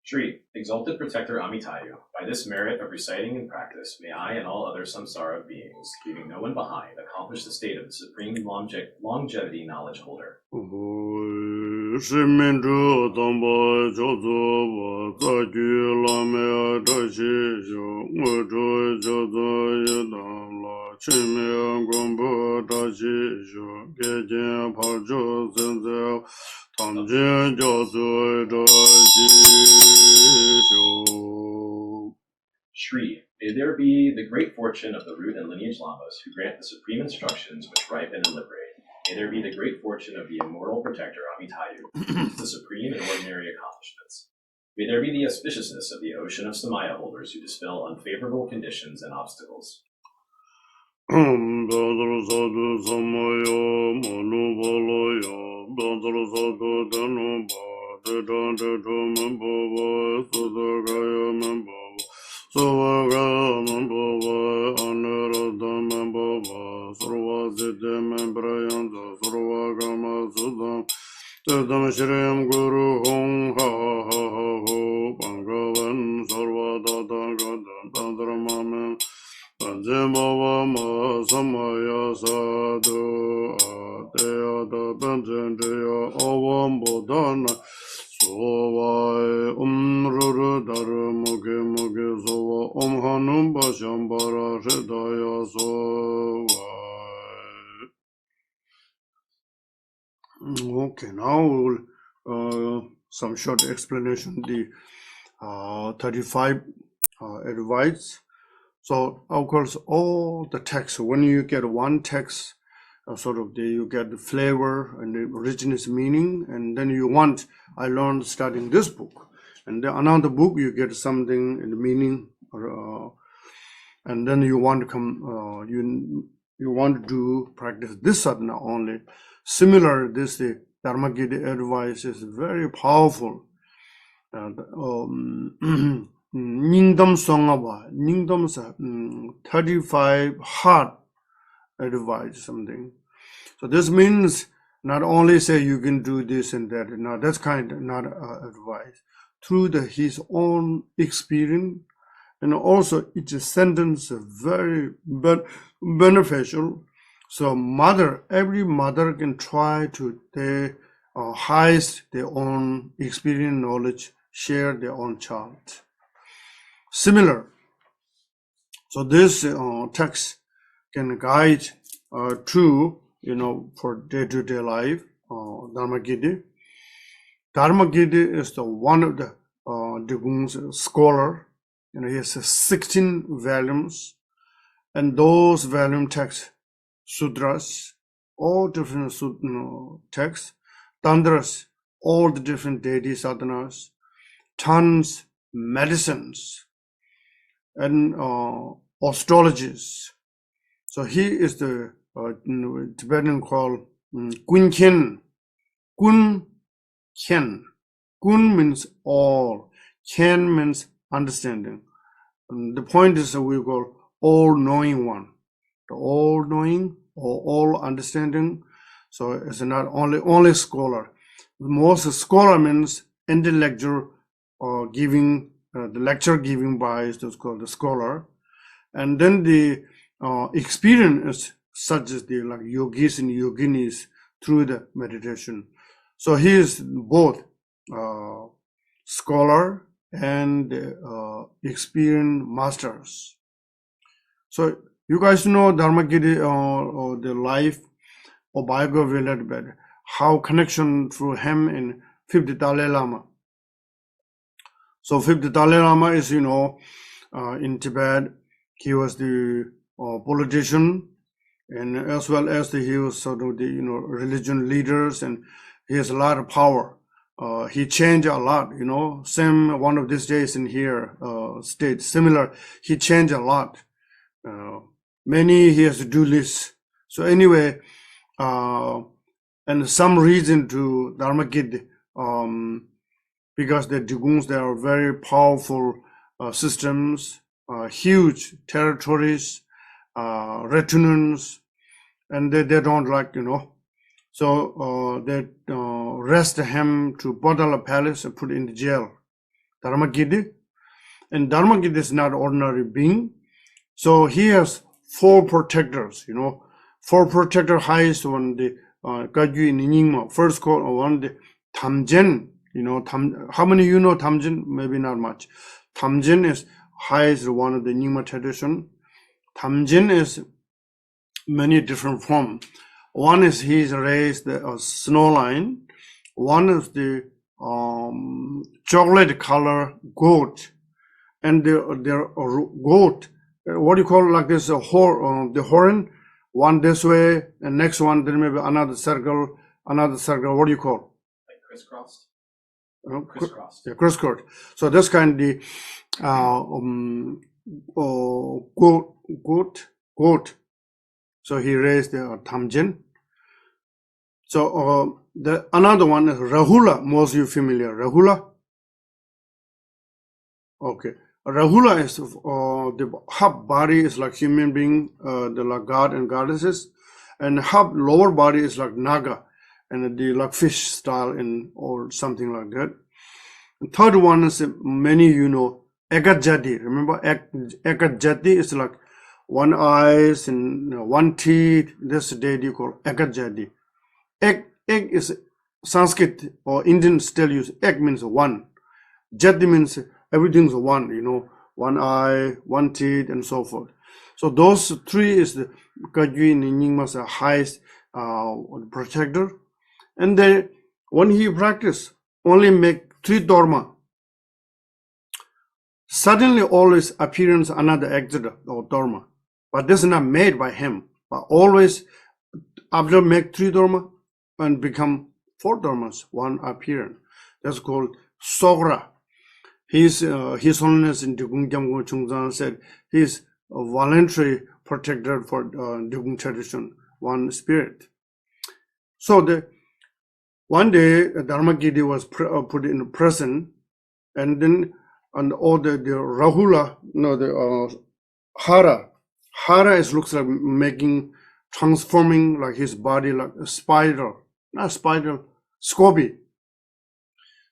Shri, exalted protector Amitayus, by this merit of reciting and practice, may I and all other samsara beings, leaving no one behind, accomplish the state of the supreme longevity knowledge holder. Shri, may there be the great fortune of the root and lineage lamas who grant the supreme instructions which ripen and liberate. May there be the great fortune of the immortal protector Amitayus, who teaches the supreme and ordinary accomplishments. May there be the auspiciousness of the ocean of Samaya holders who dispel unfavorable conditions and obstacles. Okay, now we will some short explanation the 35 advice. So of course all the text, when you get one text, sort of you get the flavor and the richness meaning, and then you want, I learned studying this book, and then another book you get something in the meaning, and then you want to come, you want to do practice this sadhana only. Similar, this the Dharmakirti advice is very powerful. Ningdam Songaba, Ningdam's 35 hard advice, something. So this means not only say you can do this and that, no, that's kind of not advice. Through his own experience, and also each sentence is very beneficial. So every mother can try to highest their own experience, knowledge, share their own child. Similar. So this text can guide to, for day-to-day life, Dharmakirti. Dharmakirti is the one of the Dikung's scholar. He has 16 volumes, and those volume texts, sutras, all different texts, tantras, all the different deity sadhanas, tons, medicines, and astrologies. So he is the Tibetan called Kun Khen. Kun Khen. Kun means all. Khen means understanding. And the point is that we call all-knowing one. The all-knowing or all understanding. So it's not only scholar. Most scholar means intellectual giving, the lecture giving by is called the scholar. And then the experience is such as the like yogis and yoginis through the meditation. So he is both scholar and experienced masters. So you guys know Dharmakirti or the life or biography a little bit, how connection through him and 50 Dalai Lama. So fifth Dalai Lama is, in Tibet, he was the politician, and as well as he was sort of the, religion leaders, and he has a lot of power. He changed a lot, same one of these days in here, state, similar, he changed a lot. Many he has to do this. So anyway, and some reason to Dharmakirti, because the Dikungs, they are very powerful systems, huge territories, retinues, and they don't like, so they arrest him to Bodala Palace and put in the jail. Dharmakirti. And Dharmakirti is not ordinary being. So he has 4 protectors, 4 protector highest one, the Kagyu in Nyingma. First call one, the Tamjen, how many know Tamjen? Maybe not much. Tamjen is highest one of the Nyingma tradition. Tamjen is many different forms. One is he's raised a snow line. One is the chocolate color goat, and the goat. What do you call it, like this? The horn. One this way, and next one then maybe another circle. What do you call? Like crisscrossed. Crisscrossed. Yeah, crisscrossed. So this kind of goat. So he raised the Tamjen. So the another one is Rahula. Most you familiar Rahula? Okay, Rahula is the half body is like human being, the like god and goddesses, and half lower body is like Naga, and the like fish style or something like that. And third one is many Ekajati. Remember Ekajati is like one eyes and one teeth. This day you call Ekajati. Egg is Sanskrit or Indian still use egg means one. Jati means everything's one, one eye, one teeth, and so forth. So those 3 is the Kagyu in Nyingma's highest protector. And then when he practice, only make 3 dharma. Suddenly always appearance another exit or dharma. But this is not made by him. But always after make 3 dharma and become 4 dharmas, one appearance. That's called Sogra. His Holiness in Dikung Kagyu Chungzan said he's a voluntary protector for Dikung tradition, one spirit. So one day Dharmakirti was put in prison, and then all the Rahula, the Hara is looks like transforming like his body like a spider, not spider, scorpion.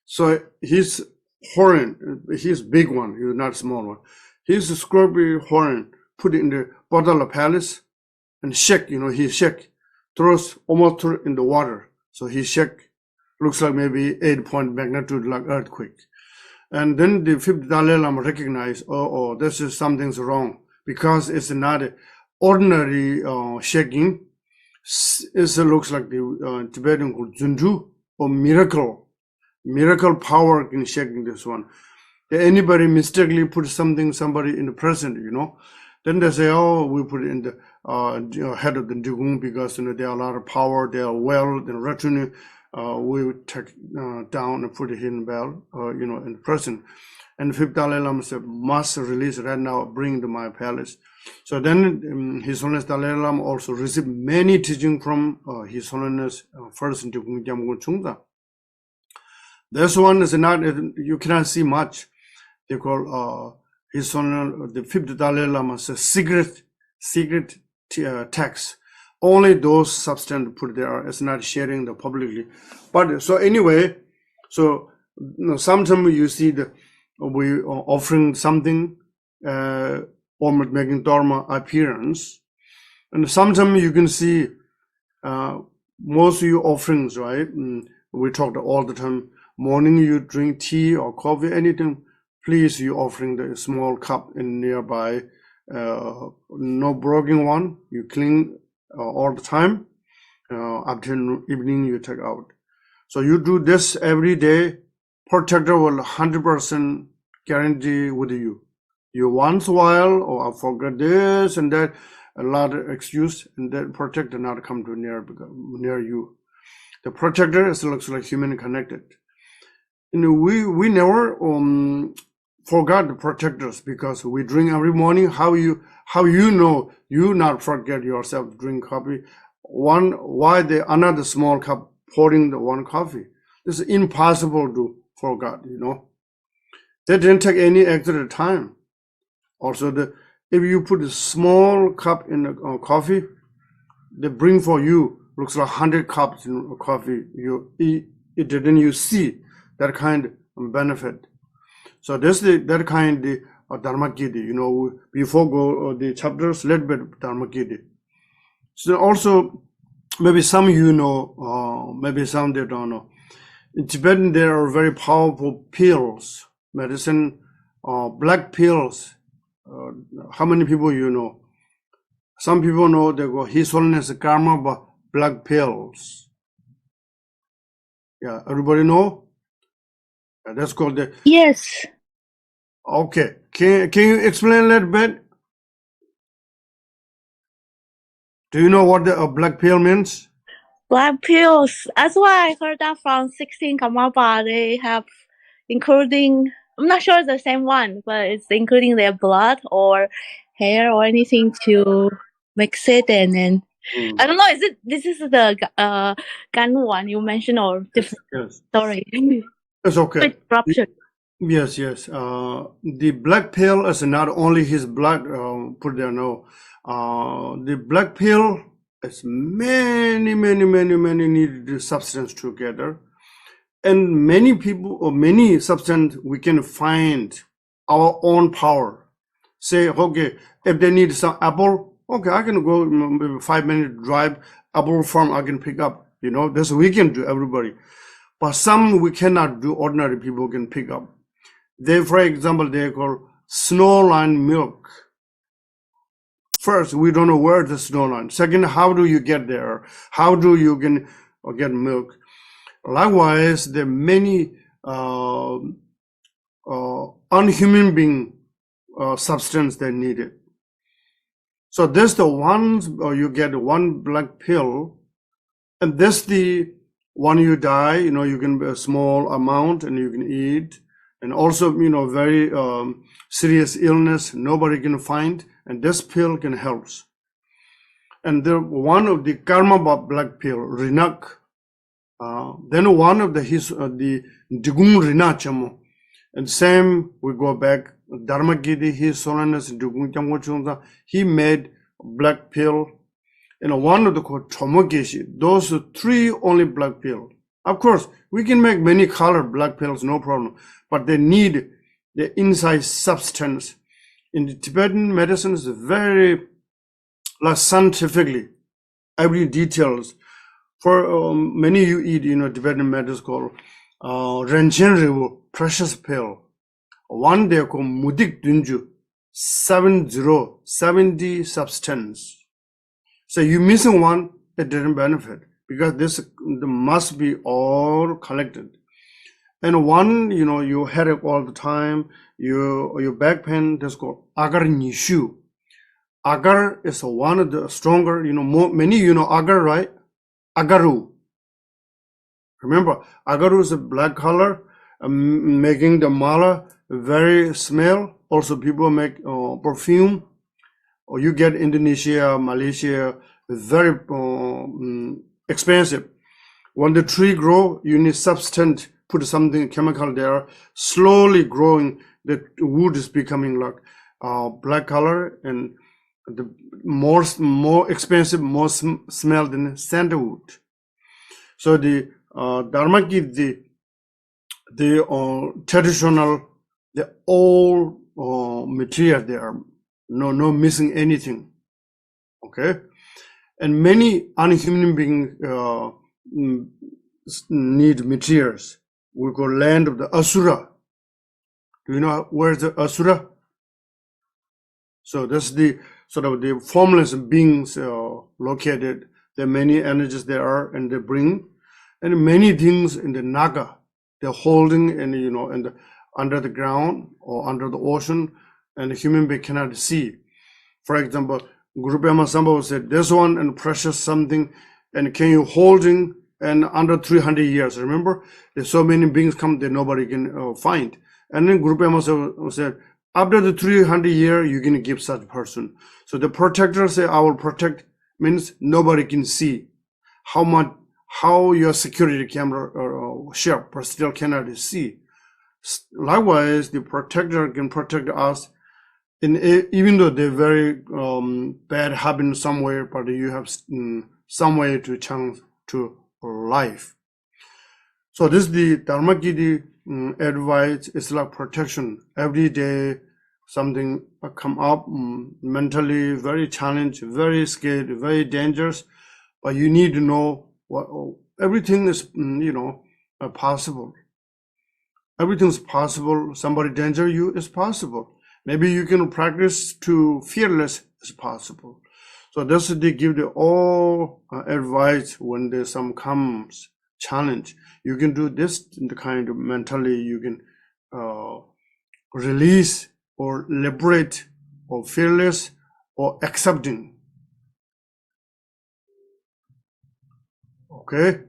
So his horn, his big one, he's not small one. His scorpion horn put in the Bodala Palace and shake, he shake, throws almost in the water. So he shake, looks like maybe 8-point magnitude like earthquake. And then the 5th Dalai Lama recognized, this is something's wrong, because it's not ordinary shaking. It looks like the Tibetan called Junju or miracle power in shaking this one. If anybody mistakenly put somebody in the present, then they say, we put it in the head of the Dikung because they are a lot of power, they are well, the retinue, we would take down and put it in bell, in the present. And the 5th Dalai Lama said, must release right now, bring to my palace. So then His Holiness Dalai Lama also received many teaching from His Holiness first in Dikung Dharmakirti. This one is not, you cannot see much. They call His Holiness, the 5th Dalai Lama's secret text. Only those substance put there, it's not sharing the publicly. But so anyway, so sometimes you see we offering something or making dharma appearance, and sometimes you can see most of your offerings, right? We talked all the time. Morning you drink tea or coffee, anything. Please, you offering the small cup in nearby. No broken one. You clean all the time. After evening you take out. So you do this every day. Protector will 100% guarantee with you. You once while, I forget this and that, a lot of excuse, and that protector not come to near you. The protector looks like human connected. We never forgot the protectors, because we drink every morning. How you know you not forget yourself drink coffee? Why another small cup pouring the one coffee? This is impossible to forget. They didn't take any extra time. Also, if you put a small cup in the coffee, they bring for you looks like 100 cups in coffee. You see that kind of benefit. So this that kind of Dharmakirti. Before go the chapters, little bit Dharmakirti. So also, maybe some maybe some they don't know. In Tibetan, there are very powerful pills, medicine, black pills. How many people you know? Some people know they go His Holiness Karma, but black pills. Yeah, everybody know? That's called the. Yes. Okay, can you explain a little bit? Do you know what the black pill means? Black pills. That's why I heard that from 16 Karmapa. They have including, I'm not sure it's the same one, but it's including their blood or hair or anything to mix it, and then I don't know. This is the Gan one you mentioned, or different? Yes. Sorry. It's okay. Corruption. Yes. The black pill is not only his blood put there. No, the black pill is many needed substance together, and many people or many substance we can find our own power. Say, okay, if they need some apple, okay, I can go maybe 5-minute drive apple farm. I can pick up. This we can do, everybody. But some we cannot do. Ordinary people can pick up. For example, they call snowline milk. First, we don't know where the snowline. Second, how do you get there? How do you get milk? Likewise, there are many unhuman being substance they needed. So this the ones you get one black pill, and this the one you die. You can be a small amount and you can eat. And also, very serious illness, nobody can find, and this pill can help. And one of the karma black pill, Rinak. Then one of the Dikung Rinachamo. And same, we go back, Dharmakirti, His Holiness Dikung Kagyu Sonam, he made black pill. And one of the called Chomokeshi, those are 3 only black pill. Of course, we can make many colored black pills, no problem. But they need the inside substance. In the Tibetan medicine is very scientifically, every details. For many you eat, Tibetan medicine called Renchen precious pill. One they call Mudik Dunju, 70 substance. So you missing one, it didn't benefit, because this must be all collected. And one, you headache all the time, your back pain, that's called agar nishu. Agar is one of the stronger, many agar, right? Agaru. Remember, agaru is a black color, making the mala very smell. Also, people make perfume. Or you get Indonesia, Malaysia, very expensive. When the tree grow, you need substance. Put something chemical there, slowly growing. The wood is becoming like black color, and the more expensive, more smell than sandalwood. So the Dharmakirti, the traditional, the old material there, no missing anything. Okay, and many unhuman beings need materials. We go land of the Asura. Do you know where's the Asura? So that's the sort of the formless beings located. There are many energies there, and they bring, and many things in the Naga. They're holding, and and under the ground or under the ocean, and a human being cannot see. For example, Guru Pema Sambhava said, this one and precious something, and can you holding and under 300 years, remember? There's so many beings come that nobody can find. And then Guru Pema said, after the 300 year, you can give such person. So the protector say, I will protect, means nobody can see how your security camera sharp, but still cannot see. Likewise, the protector can protect us, even though they're very bad happen somewhere, but you have some way to chance to life. So this is the Dharmakirti advice. It's like protection. Every day something come up, mentally very challenged, very scared, very dangerous, but you need to know what everything is, possible. Everything's possible. Somebody danger you is possible. Maybe you can practice to fearless is possible. So this they give the all advice when there's some comes challenge. You can do this in the kind of mentally you can release or liberate or fearless or accepting. Okay.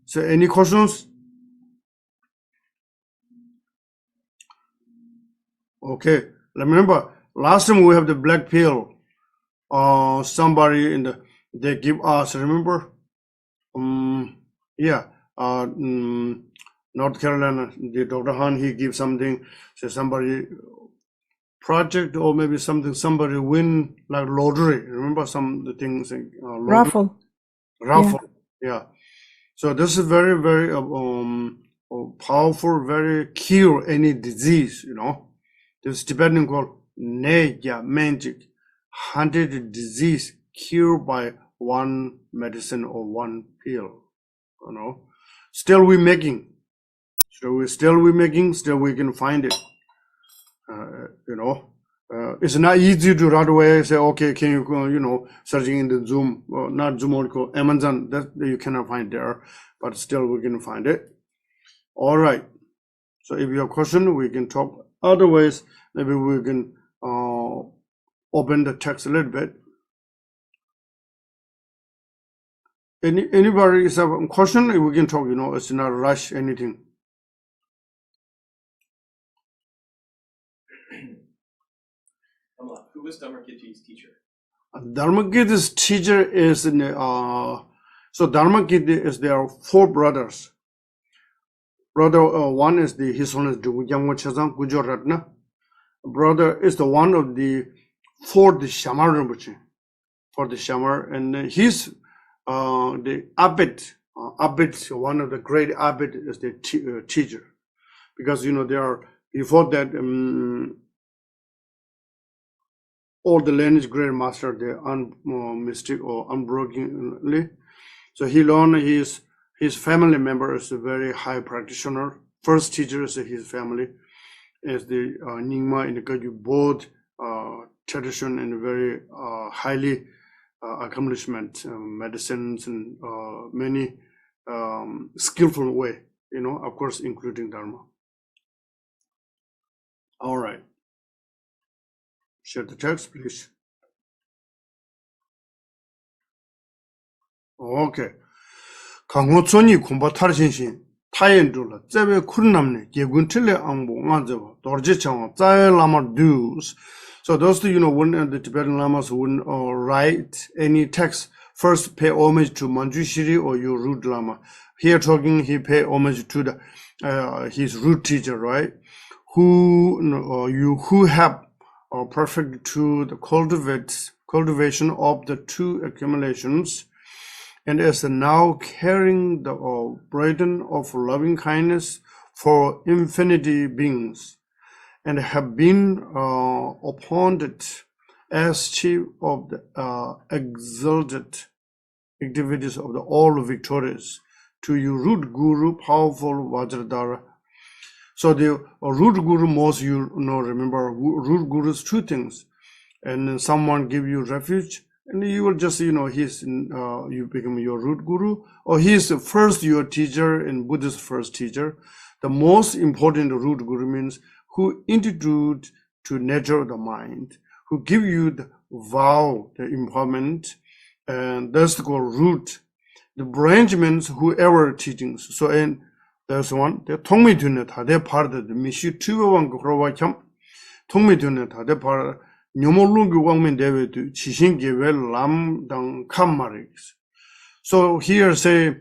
So any questions? Okay. Remember last time we have the black pill. Somebody they give us, remember? North Carolina, the Dr. Han, he gives something, so somebody project or maybe somebody win like lottery. Remember some the things Raffle. Yeah. So this is very, very powerful, very cure any disease, This Tibetan called Neja magic. 100 disease cured by one medicine or one pill, Still we making, still we can find it, It's not easy to right away say, okay, can you go, searching in the Zoom, not Zoom or Amazon, that you cannot find there, but still we can find it. All right. So if you have a question, we can talk. Otherwise, maybe we can open the text a little bit. Anybody is have a question? We can talk. It's not rush anything. Who was Dharmakirti's teacher? Dharmakirti's teacher is so Dharmakirti is there are 4 brothers. Brother one is his son is Drikung Kagyu. Brother is the one of the 4th Shamar Rinpoche, for the Shamar, and he's the abbot. One of the great abbot is the teacher, because there are before that all the lineage great master they mystic or unbrokenly. So he learned his family member is a very high practitioner. First teacher is his family, is the Nyingma in the Kagyu both tradition and very highly accomplishment, medicines and many skillful way, of course, including Dharma. All right. Share the text, please. Okay. 강호촌이 공부타르신신 타연줄라 제베 쿠르남네 예군틀레 앙보 맞죠 도르제창 자엘라마 dues. So those when the Tibetan Lamas wouldn't write any text, first pay homage to Manjushri or your root Lama. Here talking, he pay homage to the his root teacher, right? Who have perfect to the cultivation of the 2 accumulations, and is now carrying the burden of loving kindness for infinity beings, and have been appointed as chief of the exalted activities of the all victorious to your root guru, powerful Vajradhara. So the root guru, most remember, root guru is 2 things, and then someone give you refuge, and you will just, you become your root guru, or he is first your teacher and Buddhist first teacher. The most important root guru means who introduce to nature of the mind, who give you the vow, the empowerment, and that's called root. The branch means whoever teachings. So and there's one. The 통미 두네 다대 part the 미시 투어왕 그러와 참 통미 두네 다대 part 뇨몰루 교광면 대회도 지신계회 람당 캄마릭스. So here say,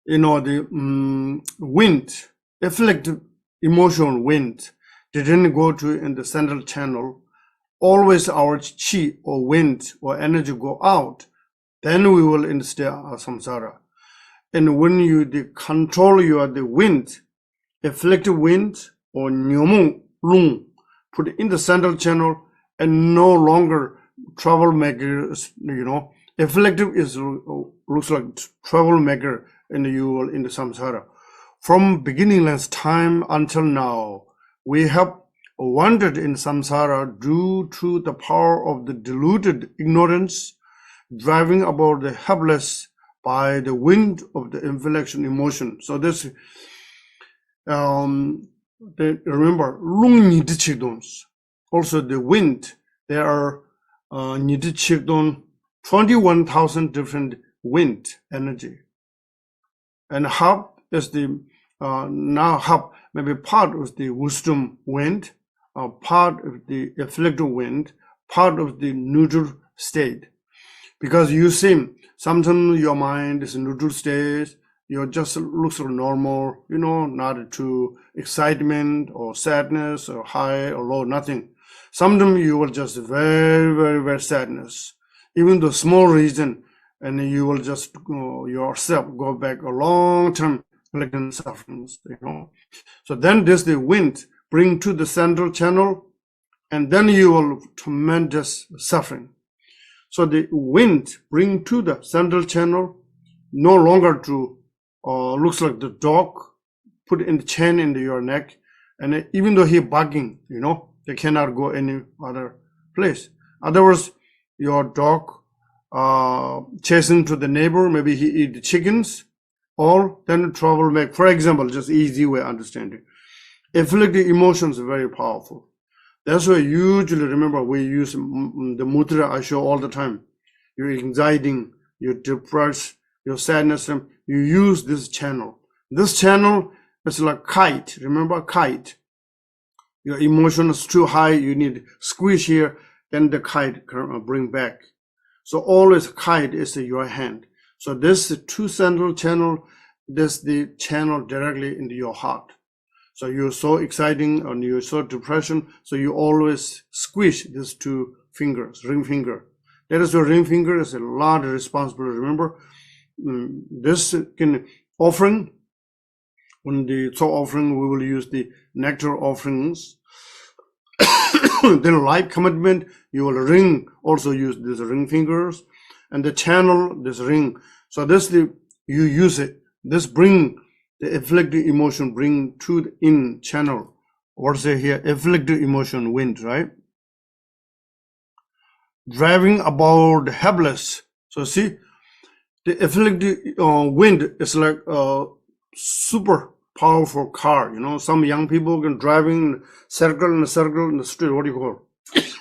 the wind, afflictive emotional wind didn't go to in the central channel. Always our chi or wind or energy go out, then we will instead samsara. And when you control the wind, afflictive wind or nyomung lung, put it in the central channel and no longer troublemaker, afflictive is looks like troublemaker and you will in the samsara. From beginningless time until now, we have wandered in samsara due to the power of the deluded ignorance, driving about the helpless by the wind of the inflection emotion. So this, remember, lung nidchigdons. Also the wind, there are nidchigdon 21,000 different wind energy. And half is the, now half, maybe part of the wisdom wind, part of the afflictive wind, part of the neutral state. Because you see, sometimes your mind is in neutral state, you just looks normal, not too excitement or sadness or high or low, nothing. Sometimes you will just very, very, very sadness. Even the small reason, and you will just yourself go back a long term like sufferings, So then this the wind bring to the central channel, and then you will tremendous suffering. So the wind bring to the central channel, no longer to looks like the dog put in the chain into your neck, and even though he barking, they cannot go any other place. Otherwise, your dog chasing to the neighbor, maybe he eat the chickens, or then trouble make. For example, just easy way understanding. Afflictive emotions are very powerful. That's why usually remember we use the mudra I show all the time. Your anxiety, your depression, your sadness, you use this channel. This channel is like kite. Remember kite. Your emotion is too high. You need squeeze here, then the kite can bring back. So always kite is in your hand. So this two central channel, this the channel directly into your heart. So you're so exciting and you're so depression. So you always squish these two fingers, ring finger. That is your ring finger is a lot of responsibility. Remember, this can offering. When the so offering, we will use the nectar offerings. Then light commitment, you will ring, also use these ring fingers, and the channel, this ring. So this you use it. This bring the afflictive emotion, bring to the in channel. Or say here, afflictive emotion wind, right? Driving about helpless. So see, the afflictive wind is like a super powerful car. Some young people can driving circle in the street. What do you call it?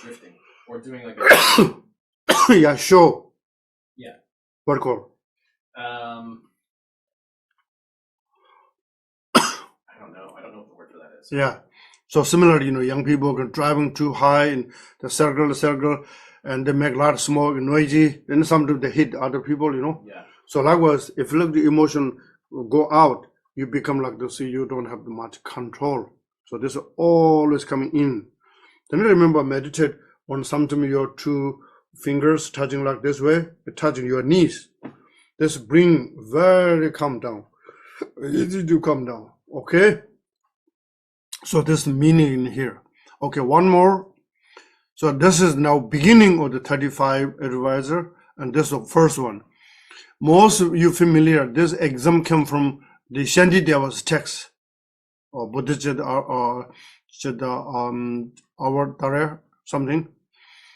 Drifting. Or doing like a yeah, show. Yeah. What do you call I don't know what the word for that is. Yeah. So similarly, young people can driving too high in the circle, and they make a lot of smoke and noisy. Then sometimes they hit other people, Yeah. So likewise, if you let the emotion go out, you become like this, you don't have much control. So this is always coming in. Then remember, meditate on sometimes your two fingers touching like this way, touching your knees. This bring very calm down. Easy to come down. Okay. So this meaning in here. Okay, one more. So this is now beginning of the 35 advisor, and this is the first one. Most of you familiar, this exam came from the Shantideva's text, or Buddhist or Avatara, something.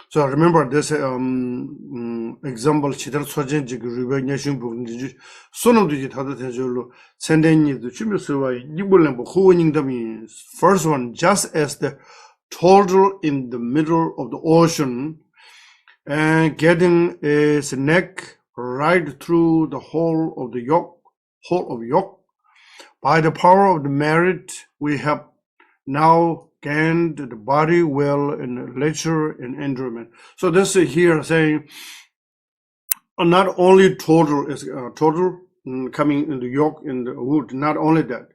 So remember this example chidar sojen jig riba nyashun bu nji sonam du ji thada tenjolo senden ni du chimi suwa yibulen bu huwening dami first one just as the turtle in the middle of the ocean and getting its neck right through the whole of yoke by the power of the merit we have now gained the body will in leisure and enjoyment. So this is here saying not only total is total coming in the yoke in the wood, not only that.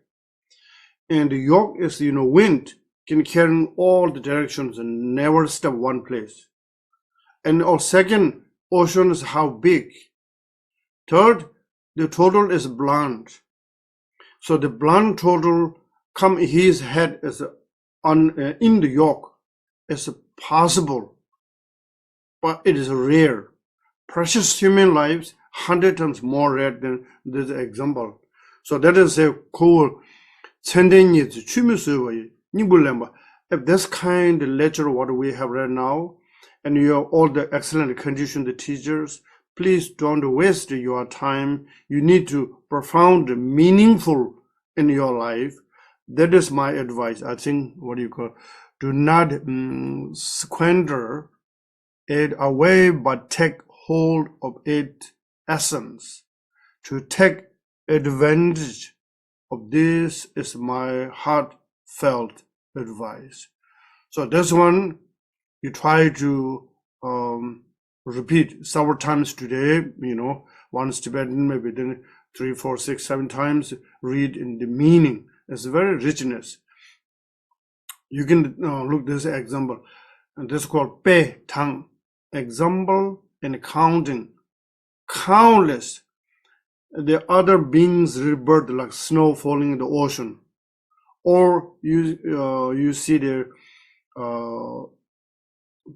And the yoke is wind can carry in all the directions and never stop one place. And our second, ocean is how big. Third, the total is blunt. So the blunt total come his head is in the yoke is possible, but it is rare. Precious human lives 100 times more rare than this example. So that is a cool. If this kind of lecture what we have right now, and you have all the excellent condition, the teachers, please don't waste your time. You need to profound, meaningful in your life. That is my advice. I think do not squander it away, but take hold of its essence. To take advantage of this is my heartfelt advice. So this one, you try to repeat several times today, once Tibetan, maybe then 3, 4, 6, 7 times, read in the meaning. It's very richness. You can look this example, and this is called Pe Tang. Example and counting. Countless. The other beings rebirth like snow falling in the ocean. Or you see the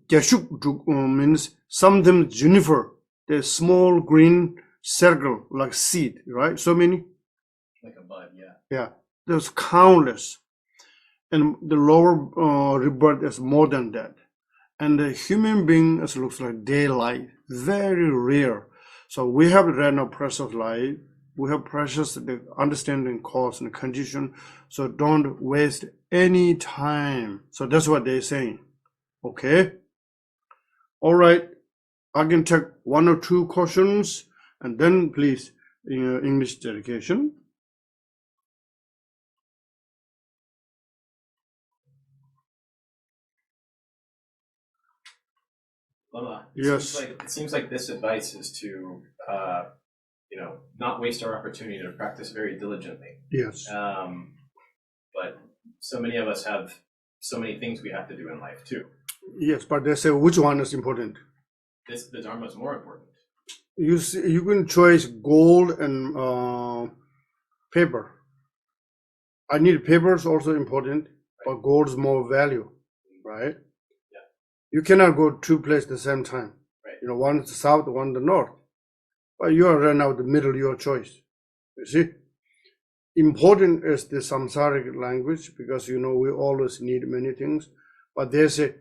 Kashuk means something juniper, the small green circle like seed, right? So many? Like a bud, yeah. Yeah. There's countless, and the lower rebirth is more than that. And the human being looks like daylight, very rare. So we have right now precious life, we have precious the understanding cause and condition. So don't waste any time. So that's what they're saying. Okay. All right. I can take 1 or 2 questions, and then please English dedication. Lama, Yes. it seems like this advice is to, not waste our opportunity to practice very diligently. Yes. But so many of us have so many things we have to do in life too. Yes, but they say which one is important? The Dharma is more important. You can choose gold and paper. I need paper is also important, but gold is more value, right? Yeah. You cannot go 2 places at the same time. Right. One is the south, one the north. But you are right now the middle, your choice. You see? Important is the samsaric language because we always need many things. But they say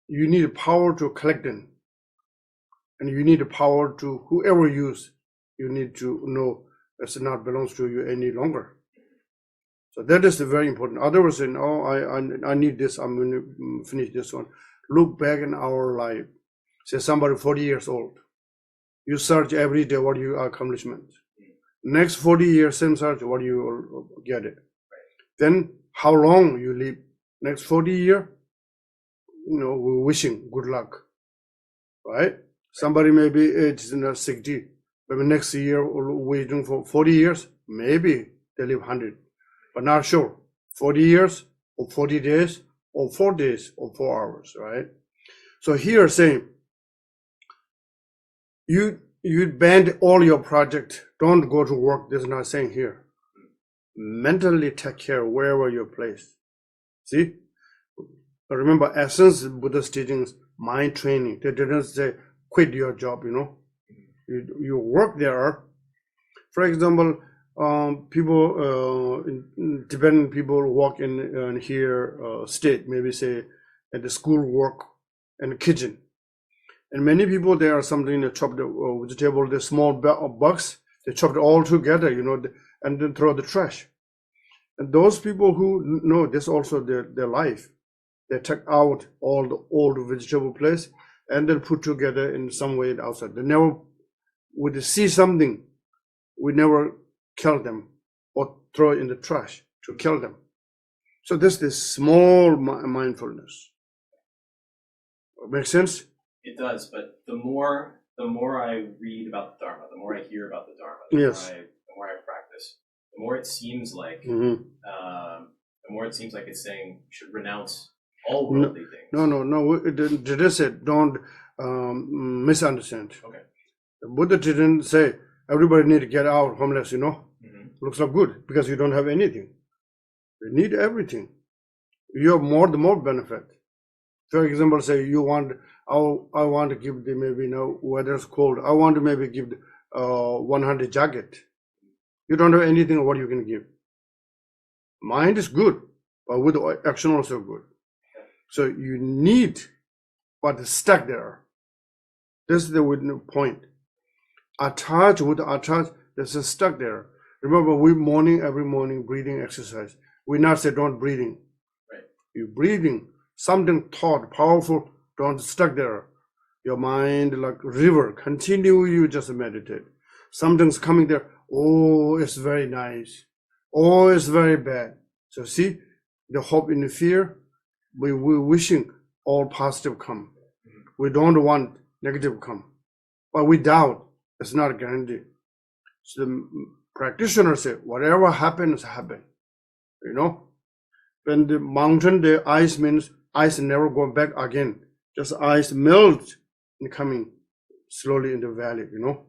you need power to collect them. And you need the power to whoever use, you need to know it's not belongs to you any longer. So that is very important. Otherwise, I need this, I'm going to finish this one. Look back in our life. Say somebody 40 years old. You search every day what your accomplishment. Next 40 years, same search, what you get it. Then how long you live. Next 40 years, we're wishing good luck. Right? Somebody maybe it's in 60, maybe next year waiting for 40 years, maybe they live 100, but not sure. 40 years or 40 days or 4 days or 4 hours, right? So here saying, you bend all your project, don't go to work, this is not saying here. Mentally take care wherever you're placed. See? Remember, essence Buddha's teachings, mind training. They didn't say, quit your job, you work there. For example, people Tibetan people work in here state, maybe say at the school work and kitchen. And many people, there are something that chop the vegetable, the small bugs, they chop it all together, you know, and then throw the trash. And those people who know this also their life, they take out all the old vegetable place and then put together in some way outside. They never would see something, we never kill them or throw it in the trash to kill them. So this is small mindfulness. Make sense? It does, but the more I read about the Dharma, the more I hear about the Dharma, Yes. the more I practice, the more it seems like it's saying you should renounce all worldly things. No. It didn't say don't misunderstand. Okay. The Buddha didn't say everybody need to get out homeless, you know. Looks like good because you don't have anything. You need everything. You have the more benefit. For example, say you want, I want to give the maybe, you know, weather's cold. I want to maybe give 100 jacket. You don't have anything, what you can give. Mind is good, but with action also good. So you need, but it's stuck there. This is the point. Attached with attached, this is stuck there. Remember, every morning breathing exercise. We not say don't breathing. Right. You breathing, something thought, powerful, don't stuck there. Your mind like river, continue, you just meditate. Something's coming there, oh, it's very nice. Oh, it's very bad. So see, the hope in the fear, we wishing all positive come. We don't want negative come. But we doubt, it's not a guarantee. So the practitioner say, whatever happens, happen. You know, when the mountain, the ice means ice never go back again. Just ice melt and coming slowly in the valley, you know.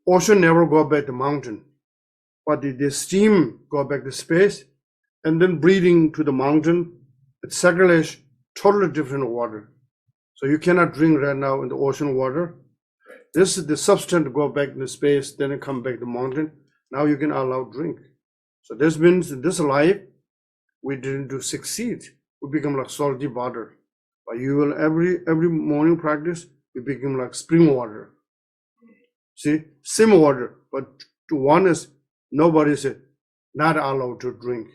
Ocean never go back to mountain, but the steam go back to space, and then breathing to the mountain, it circulates totally different water. So you cannot drink right now in the ocean water. This is the substance go back in the space, then it come back to the mountain. Now you can allow drink. So this means in this life, we didn't succeed. We become like salty water. But you will every morning practice, you become like spring water. See, same water, but to one is nobody is not allowed to drink,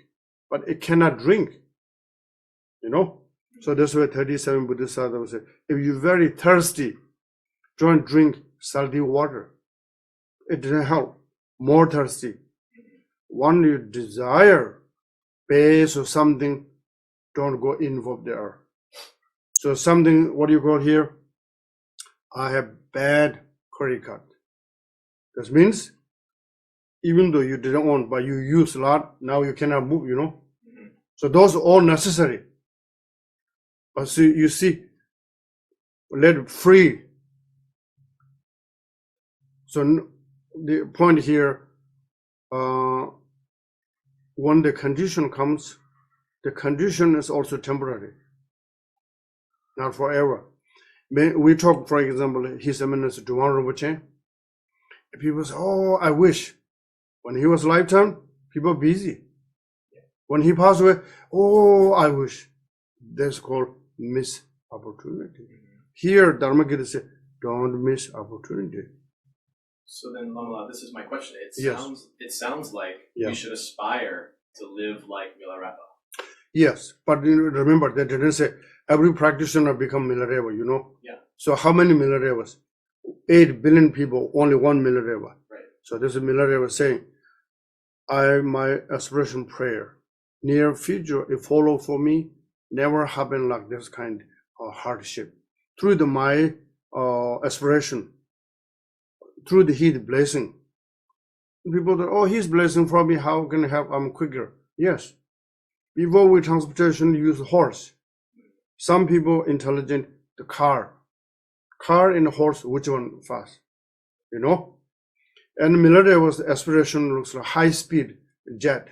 but it cannot drink. You know? So that's why 37 Bodhisattvas say, if you're very thirsty, don't drink salty water. It doesn't help. More thirsty. When you desire base or something, don't go involved there. So something, what do you call here? I have bad curry cut. That means, even though you didn't want, but you use a lot, now you cannot move, you know. So those are all necessary. But see, you see, let it free. So the point here, when the condition comes, the condition is also temporary, not forever. We talk, for example, His Eminence Drikung Rinpoche. People say, oh, I wish. When he was lifetime, people busy. When he passed away, oh, I wish. That's called miss opportunity. Here, Dharmakirti says, don't miss opportunity. So then, Lamala, this is my question. It sounds like Yeah. we should aspire to live like Milarepa. Yes, but remember, they didn't say every practitioner become Milarepa, you know? Yeah. So how many Milarevas? 8 billion people, only one Milareva. Right. So this is Milareva saying, my aspiration prayer, near future, if follow for me, never happen like this kind of hardship. Through my aspiration, through his blessing. People that, oh, his blessing for me, how can I help? I'm quicker. Yes. Before we transportation, use horse. Some people intelligent, the car. Car and horse, which one fast? You know? And Milareva's aspiration looks like high speed jet.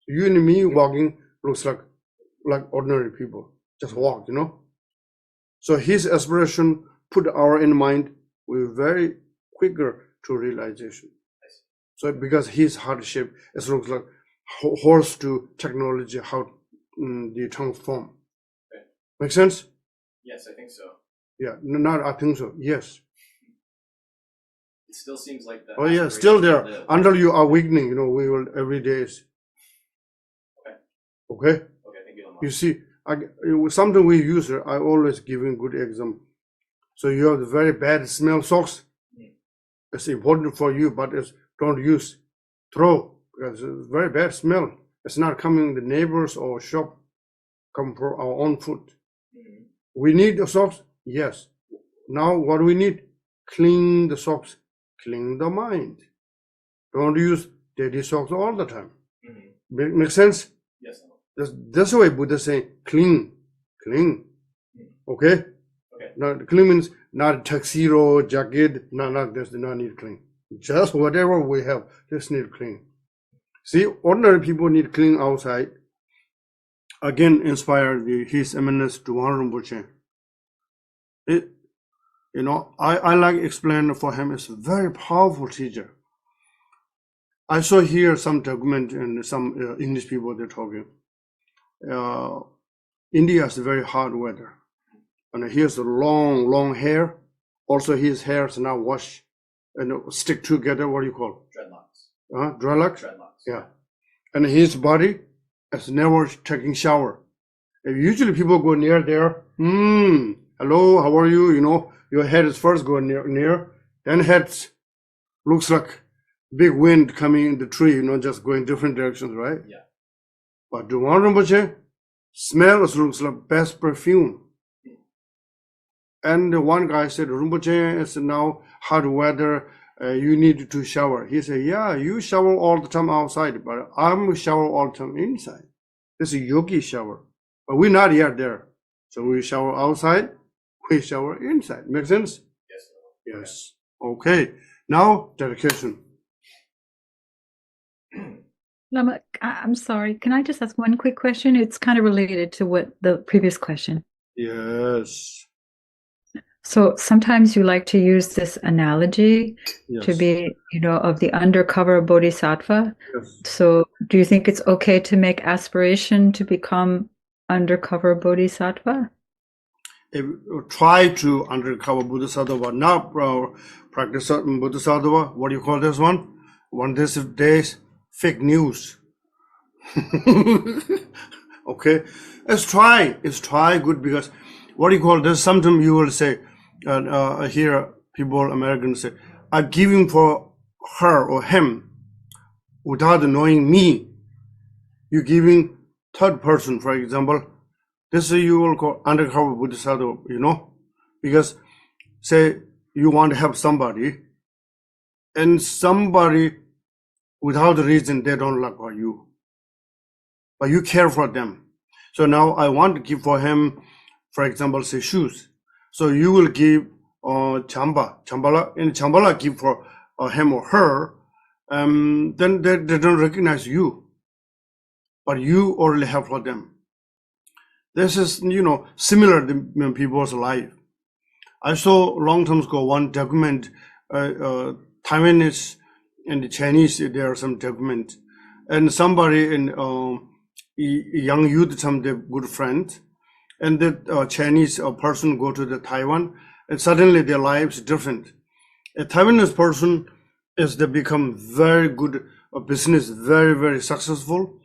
You and me walking looks like ordinary people. Just walk, you know? So his aspiration put our in mind, we're very quicker to realization. So because his hardship, it looks like horse to technology, how they transform. Okay. Make sense? Yes, I think so. Yeah, not I think so. Yes. It still seems like that. Oh yeah, still there until you are awakening. You know, we will every day. Okay. Okay. Okay. Thank you. You see, it was something we use. I always giving good example. So you have the very bad smell socks. It's important for you, but it's don't use, throw, because it's very bad smell. It's not coming the neighbors or shop, come for our own food. We need the socks, yes. Now what do we need? Clean the socks, clean the mind. Don't use dirty socks all the time. Make sense? Yes. That's why Buddha saying clean, clean. Okay? Okay. Now clean means not tuxedo, jacket, does not need clean. Just whatever we have, just need clean. See, ordinary people need clean outside. Again, inspired His Eminence Drikung Rinpoche. You know, I like explain for him. It's a very powerful teacher. I saw here some document and some English people they're talking. India is very hot weather, and he has a long hair. Also, his hair is now washed and stick together. What do you call? Dreadlocks. Dreadlocks. Dreadlocks. Yeah, and his body is never taking shower. Usually people go near there. Hello, how are you? You know, your head is first going near, then head looks like big wind coming in the tree. You know, just going different directions, right? Yeah. But Drikung Rinpoche smells looks like best perfume. And one guy said, Rinpoche, it's now hot weather. You need to shower. He said, yeah, you shower all the time outside, but I'm shower all the time inside. This is yogi shower, but we're not yet there. So we shower outside, we shower inside. Make sense? Yes. Yes. Okay. Now dedication. Lama, I'm sorry. Can I just ask one quick question? It's kind of related to what the previous question. Yes. So sometimes you like to use this analogy to be, you know, of the undercover bodhisattva. Yes. So do you think it's okay to make aspiration to become undercover bodhisattva? Try to undercover bodhisattva, but not practice bodhisattva. What do you call this one? One days fake news. Okay, let's try. It's try good, because what do you call this? Sometimes you will say, here people, Americans say, I'm giving for her or him without knowing me. You're giving third person, for example. This you will call undercover bodhisattva, you know, because say you want to help somebody, and somebody without a reason they don't like you, but you care for them. So now I want to give for him, for example, say shoes. So you will give Chambala give for him or her, then they don't recognize you, but you already have for them. This is, you know, similar in people's life. I saw long time ago one document, Taiwanese and the Chinese, there are some document, and somebody in young youth, some their good friend, and the Chinese person go to the Taiwan, and suddenly their lives different. A Taiwanese person they become very good business, very, very successful.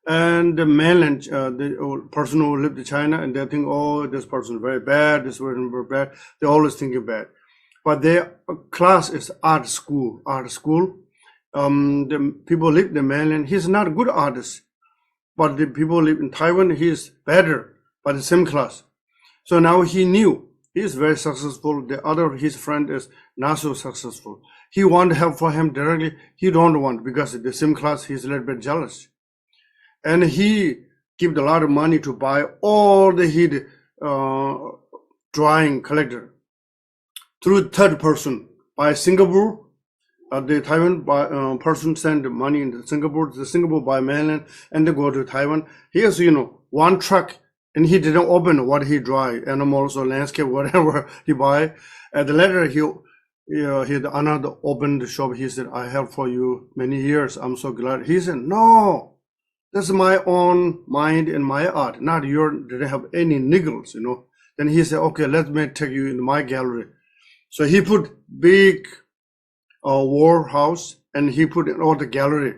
And the mainland, the person who lived in China, and they think, oh, this person is very bad, this person is very bad. They always think bad. But their class is art school. The people live in the mainland, he's not a good artist. But the people live in Taiwan, he's better, but the same class. So now he knew he's very successful. The other, his friend, is not so successful. He want to help for him directly. He don't want, because the same class, he's a little bit jealous. And he give a lot of money to buy all the heat drawing collector through third person by Singapore. The Taiwan person send money into Singapore, the Singapore by mainland, and they go to Taiwan. Here's, you know, one truck, and he didn't open what he draw, animals or landscape, whatever he buy. At the later, he another opened the shop. He said, I helped for you many years. I'm so glad. He said, no. That's my own mind and my art, not your, didn't have any niggles, you know. Then he said, okay, let me take you in my gallery. So he put big war house, and he put in all the gallery.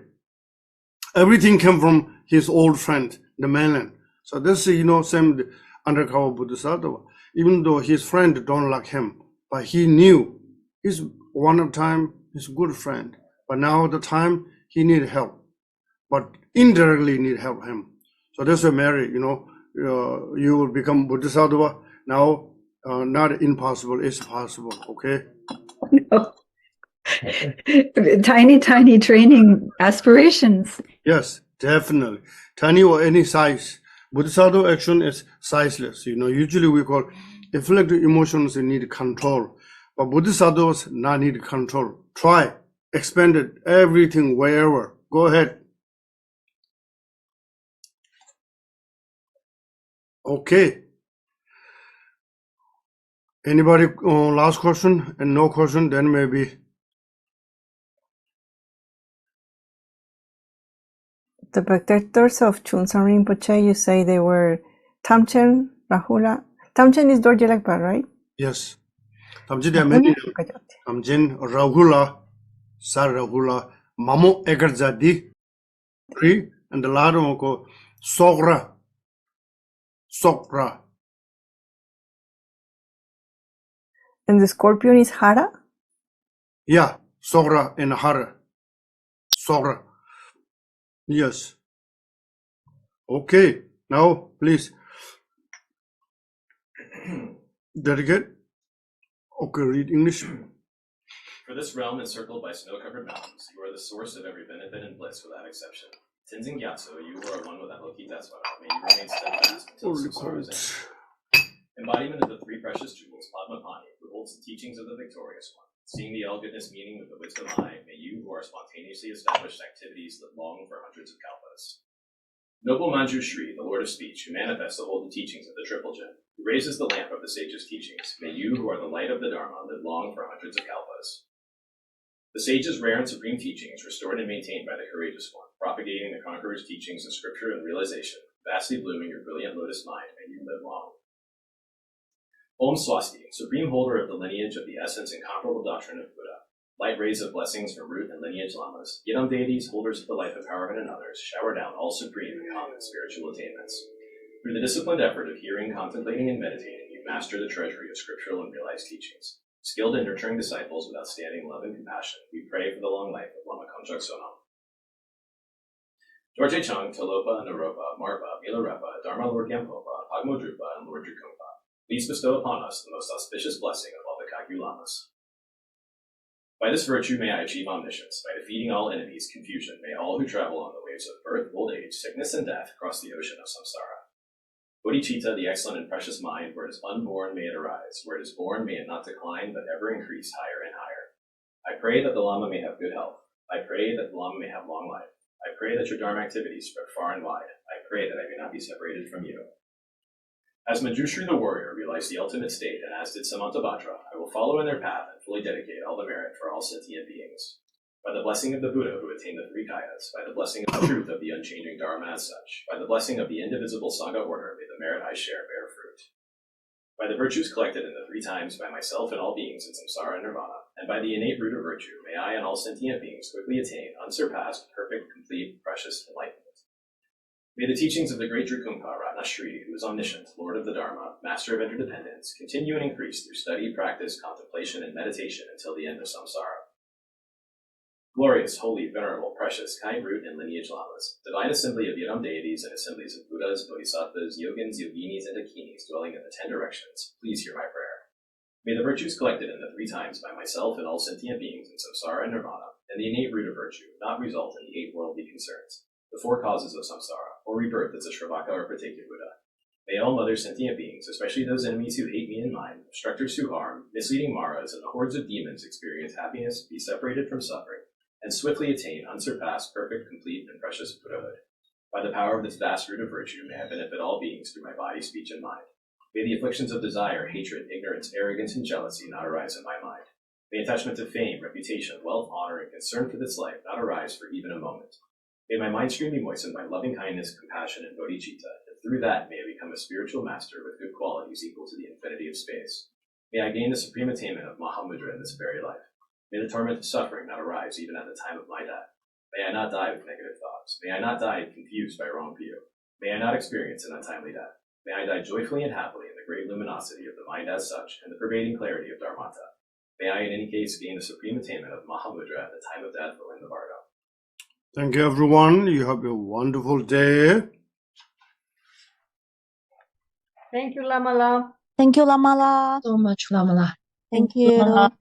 Everything came from his old friend, the mainland. So this is, same undercover Bodhisattva. Even though his friend don't like him, but he knew he's one of time, he's a good friend. But now the time he need help, but indirectly need help him. So this is Mary, you will become Bodhisattva. Now, not impossible, it's possible, okay? No. Tiny training aspirations. Yes, definitely. Tiny or any size. Bodhisattva action is sizeless. Usually we call afflicted emotions need control, but Bodhisattvas not need control. Try, expand it, everything, wherever. Go ahead. Okay. Anybody last question? And no question, then maybe. The protectors of Chunsan Rinpoche, you say they were Tamchen, Rahula. Tamchen is Dorje Lakpa, right? Yes. Tamchen, there are many. Tamchen, Rahula, Sar Rahula, Mamo Egarzadi, and the latter one called Sogra. Sokra. And the scorpion is Hara? Yeah, Sogra and Hara. Sogra. Yes. Okay. Now, please. Dedicate. Okay, read English. For this realm encircled by snow-covered mountains, you are the source of every benefit and bliss without exception. Tenzin Gyatso, you who are one with Avalokitesvara, may you remain steadfast until samsara is ended. Embodiment of the three precious jewels, Padmapani, who holds the teachings of the victorious one. Seeing the all-goodness meaning with the wisdom eye, may you who are spontaneously established activities live long for hundreds of kalpas. Noble Manju Shri, the Lord of Speech, who manifests the holy teachings of the Triple Gem, who raises the lamp of the sage's teachings, may you who are the light of the Dharma live long for hundreds of kalpas. The sage's rare and supreme teachings, restored and maintained by the courageous one, propagating the conqueror's teachings of scripture and realization, vastly blooming your brilliant lotus mind, may you live long. Om Swasti, supreme holder of the lineage of the essence and comparable doctrine of Buddha, light rays of blessings from root and lineage lamas, Yidam deities, holders of the life empowerment in others, shower down all supreme and common spiritual attainments. Through the disciplined effort of hearing, contemplating, and meditating, you master the treasury of scriptural and realized teachings. Skilled in nurturing disciples with outstanding love and compassion, we pray for the long life of Lopon Konchok Sonam. Dorje Chung, Talopa, Naropa, Marpa, Milarepa, Dharma Lord Gampopa, Pagmo Drupa, and Lord Drikungpa, please bestow upon us the most auspicious blessing of all the Kagyu Lamas. By this virtue may I achieve omniscience. By defeating all enemies, confusion, may all who travel on the waves of birth, old age, sickness, and death cross the ocean of samsara. Bodhicitta, the excellent and precious mind, where it is unborn may it arise, where it is born may it not decline, but ever increase higher and higher. I pray that the Lama may have good health. I pray that the Lama may have long life. I pray that your Dharma activities spread far and wide. I pray that I may not be separated from you. As Manjushri the warrior realized the ultimate state, and as did Samantabhadra, I will follow in their path and fully dedicate all the merit for all sentient beings. By the blessing of the Buddha who attained the three kayas, by the blessing of the truth of the unchanging Dharma as such, by the blessing of the indivisible Sangha order, may the merit I share bear fruit. By the virtues collected in the three times by myself and all beings in samsara and nirvana, and by the innate root of virtue, may I and all sentient beings quickly attain unsurpassed, perfect, complete, precious enlightenment. May the teachings of the great Drikung Ratna Shri, who is omniscient, Lord of the Dharma, master of interdependence, continue and increase through study, practice, contemplation, and meditation until the end of samsara. Glorious, holy, venerable, precious, kind root and lineage lamas, divine assembly of Yidam deities and assemblies of Buddhas, Bodhisattvas, Yogins, Yoginis, and Dakinis dwelling in the 10 directions, please hear my prayer. May the virtues collected in the three times by myself and all sentient beings in samsara and nirvana, and the innate root of virtue, not result in the 8 worldly concerns, the 4 causes of samsara, or rebirth as a Shravaka or Pratyeka Buddha. May all mother sentient beings, especially those enemies who hate me and mine, obstructors who harm, misleading Maras, and the hordes of demons experience happiness, be separated from suffering, and swiftly attain unsurpassed, perfect, complete, and precious Buddhahood. By the power of this vast root of virtue, may I benefit all beings through my body, speech, and mind. May the afflictions of desire, hatred, ignorance, arrogance, and jealousy not arise in my mind. May attachment to fame, reputation, wealth, honor, and concern for this life not arise for even a moment. May my mind stream be moistened by loving kindness, compassion, and bodhicitta, and through that may I become a spiritual master with good qualities equal to the infinity of space. May I gain the supreme attainment of Mahamudra in this very life. May the torment of suffering not arise even at the time of my death. May I not die with negative thoughts. May I not die confused by wrong view. May I not experience an untimely death. May I die joyfully and happily in the great luminosity of the mind as such and the pervading clarity of Dharmata. May I in any case gain the supreme attainment of Mahamudra at the time of death or in the bardo. Thank you, everyone. You have a wonderful day. Thank you, Lamala. Thank you, Lamala. So much, Lamala. Thank you.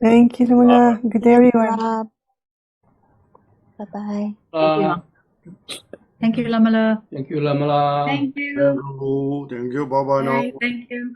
Thank you, Lamala. Good day, everyone. Bye bye. Thank you, Lamala. Thank you, Lamala. Thank you. Thank you. Bye bye now. Thank you.